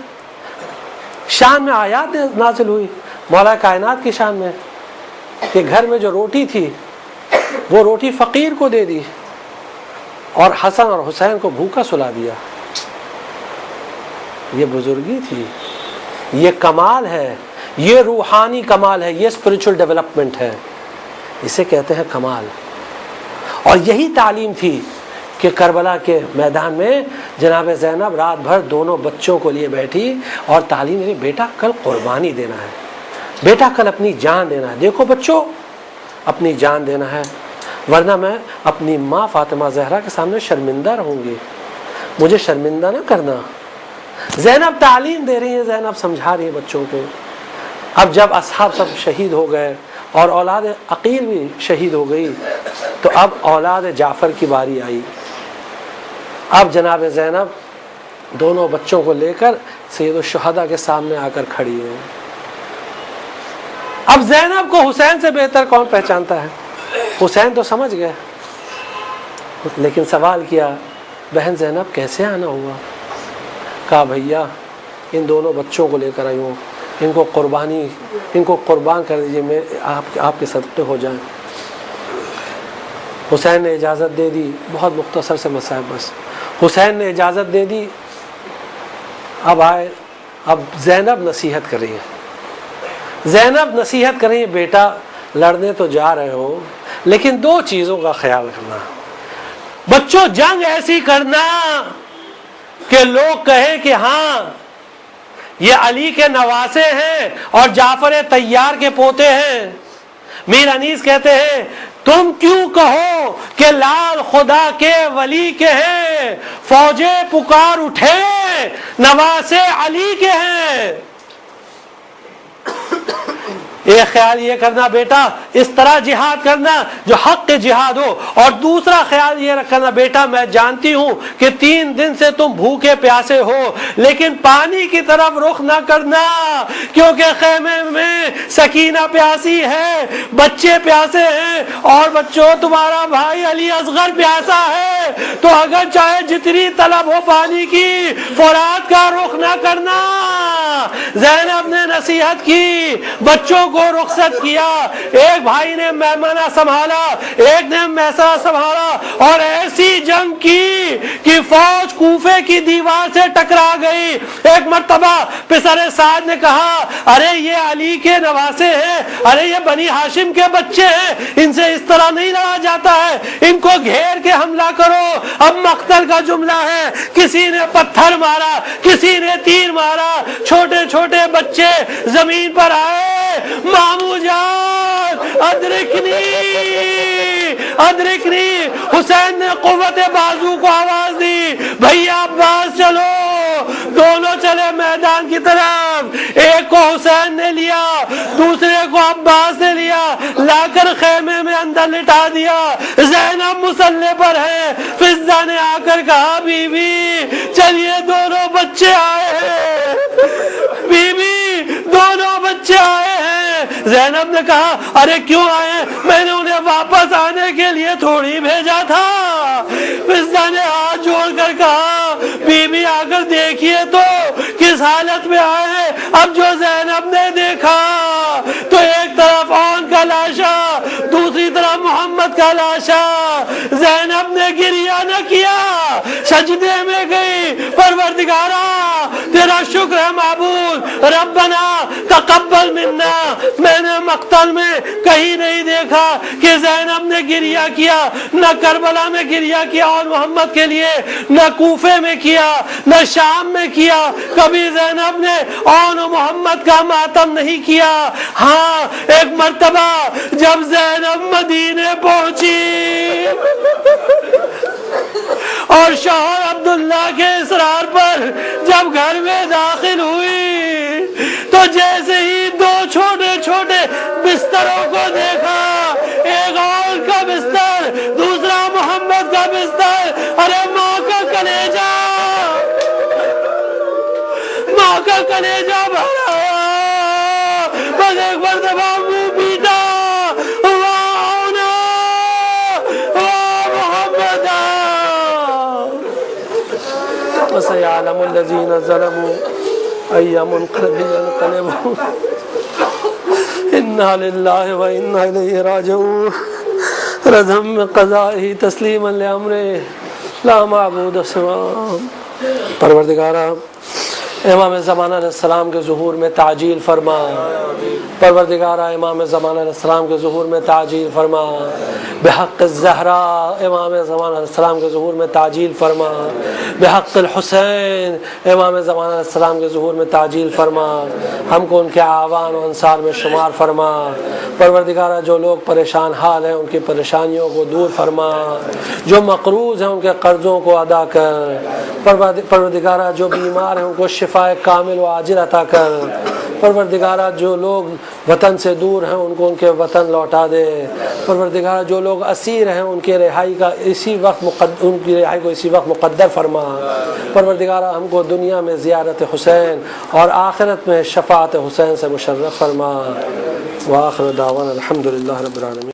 شان میں آیات نازل ہوئی مولا کائنات کی شان میں, کہ گھر میں جو روٹی تھی وہ روٹی فقیر کو دے دی اور حسن اور حسین کو بھوکا سلا دیا. یہ بزرگی تھی, یہ کمال ہے, یہ روحانی کمال ہے, یہ اسپرچل ڈیولپمنٹ ہے, اسے کہتے ہیں کمال. اور یہی تعلیم تھی کہ کربلا کے میدان میں جناب زینب رات بھر دونوں بچوں کو لیے بیٹھی اور تعلیم دی, بیٹا کل قربانی دینا ہے, بیٹا کل اپنی جان دینا ہے. دیکھو بچوں, اپنی جان دینا ہے, ورنہ میں اپنی ماں فاطمہ زہرا کے سامنے شرمندہ رہوں گی, مجھے شرمندہ نہ کرنا. زینب تعلیم دے رہی ہے, زینب سمجھا رہی ہے بچوں کو. اب جب اصحاب سب شہید ہو گئے اور اولاد عقیل بھی شہید ہو گئی, تو اب اولاد جعفر کی باری آئی. اب جناب زینب دونوں بچوں کو لے کر سید الشہداء کے سامنے آ کر کھڑی ہے. اب زینب کو حسین سے بہتر کون پہچانتا ہے؟ حسین تو سمجھ گئے, لیکن سوال کیا بہن زینب کیسے آنا ہوا؟ کہا بھیا ان دونوں بچوں کو لے کر آئی ہوں, ان کو قربان کر دیجیے, میں آپ کے صدقے ہو جائیں. حسین نے اجازت دے دی. بہت مختصر سے مسائل بس. حسین نے اجازت دے دی. اب زینب نصیحت کر رہی ہے. زینب نصیحت کر رہی ہے, بیٹا لڑنے تو جا رہے ہو لیکن 2 چیزوں کا خیال رکھنا. بچوں جنگ ایسی کرنا کہ لوگ کہیں کہ ہاں یہ علی کے نواسے ہیں اور جعفر طیار کے پوتے ہیں. میر انیس کہتے ہیں تم کیوں کہو کہ لال خدا کے ولی کے ہیں, فوجیں پکار اٹھے نواسے علی کے ہیں. ایک خیال یہ کرنا بیٹا اس طرح جہاد کرنا جو حق کے جہاد ہو, اور دوسرا خیال یہ رکھنا بیٹا میں جانتی ہوں کہ 3 دن سے تم بھوکے پیاسے ہو, لیکن پانی کی طرف رخ نہ کرنا کیونکہ خیمے میں سکینہ پیاسی ہے, بچے پیاسے ہیں, اور بچوں تمہارا بھائی علی اصغر پیاسا ہے, تو اگر چاہے جتنی طلب ہو پانی کی فرات کا رخ نہ کرنا. زینب نے نصیحت کی, بچوں کو رخصت کیا. ایک بھائی نے میمنہ سنبھالا, ایک نے میسرہ سنبھالا, اور ایسی جنگ کی کہ فوج کوفے کی دیوار سے ٹکرا گئی. ایک مرتبہ پسر سعد نے کہا ارے یہ علی کے نواسے ہیں, ارے یہ بنی ہاشم کے بچے ہیں, ان سے اس طرح نہیں لڑا جاتا ہے, ان کو گھیر کے حملہ کرو. اب مقتل کا جملہ ہے, کسی نے پتھر مارا, کسی نے تیر مارا, چھوٹے چھوٹے بچے زمین پر آئے, مامو جان ادرکنی ادرکنی۔ حسین نے قوت بازو کو آواز دی، بھیا عباس چلو۔ دونوں چلے میدان کی طرف، ایک کو حسین نے لیا، دوسرے کو عباس نے لیا، لا کر خیمے میں اندر لٹا دیا۔ زینب مسلح پر ہے، فضہ نے آ کر کہا بی بی چلیے دونوں بچے آئے ہیں، بی بی دونوں بچے آئے ہیں۔ زینب نے کہا ارے کیوں آئے؟ میں نے انہیں واپس آنے کے لیے تھوڑی بھیجا تھا۔ فضہ نے ہاتھ جوڑ کر کہا بی بی آ کر دیکھیے تو کس حالت میں آئے ہیں۔ اب جو زینب نے دیکھا تو ایک طرف اون کا لاشا، دوسری طرف محمد کا لاشا۔ زینب نے گریہ نہ کیا، سجدے میں گئی، پروردگارا تیرا شکر ہے معبود، ربنا تقبل منا۔ میں نے مقتل میں کہیں نہیں دیکھا کہ زینب نے گریہ کیا، نہ کربلا میں گریہ کیا اور محمد کے لیے، نہ کوفے میں کیا، نہ شام میں کیا۔ کبھی زینب نے اور محمد کا ماتم نہیں کیا۔ ہاں ایک مرتبہ جب زینب مدینے پہنچی اور شوہر عبداللہ کے اصرار پر جب گھر میں داخل ہوئی تو جیسے ہی دو چھوٹے چھوٹے بستروں کو دیکھا، ایک اور کا بستر، دوسرا محمد کا بستر، ارے ماں کا کلیجہ، ماں کا کلیجہ بھرا، بس ایک مرتبہ منہ پیٹا، وَسَيَعْلَمُ الَّذِينَ ظَلَمُوا أَيَّ مُنقَلَبٍ يَنقَلِبُونَ إِنَّا لِلَّهِ وَإِنَّا إِلَيْهِ رَاجِعُونَ رَضًا بِقَضَائِهِ تَسْلِيمًا لِأَمْرِهِ لَا مَعْبُودَ سِوَاهُ۔ پروردگارا امام زمانہ علیہ السلام کے ظہور میں تعجیل فرما، پروردگارہ امام زمانہ علیہ السلام کے ظہور میں تعجیل فرما، بحق الزہراء امام زمانہ علیہ السلام کے ظہور میں تعجیل فرما، بحق الحسین امام زمانہ علیہ السلام کے ظہور میں تعجیل فرما، ہم کو ان کے اعوان و انصار میں شمار فرما۔ پروردگارہ جو لوگ پریشان حال ہیں ان کی پریشانیوں کو دور فرما، جو مقروض ہیں ان کے قرضوں کو ادا کر، پروردگارہ جو بیمار ہیں ان کو شفاء کامل و عاجل عطا کر، پروردگارہ جو لوگ وطن سے دور ہیں ان کو ان کے وطن لوٹا دے، پروردگارہ جو لوگ اسیر ہیں ان کی رہائی کا اسی وقت ان کی رہائی کو اسی وقت مقدر فرما۔ پروردگارہ ہم کو دنیا میں زیارت حسین اور آخرت میں شفاعت حسین سے مشرف فرما۔ وآخر دعوانا الحمدللہ رب العالمین۔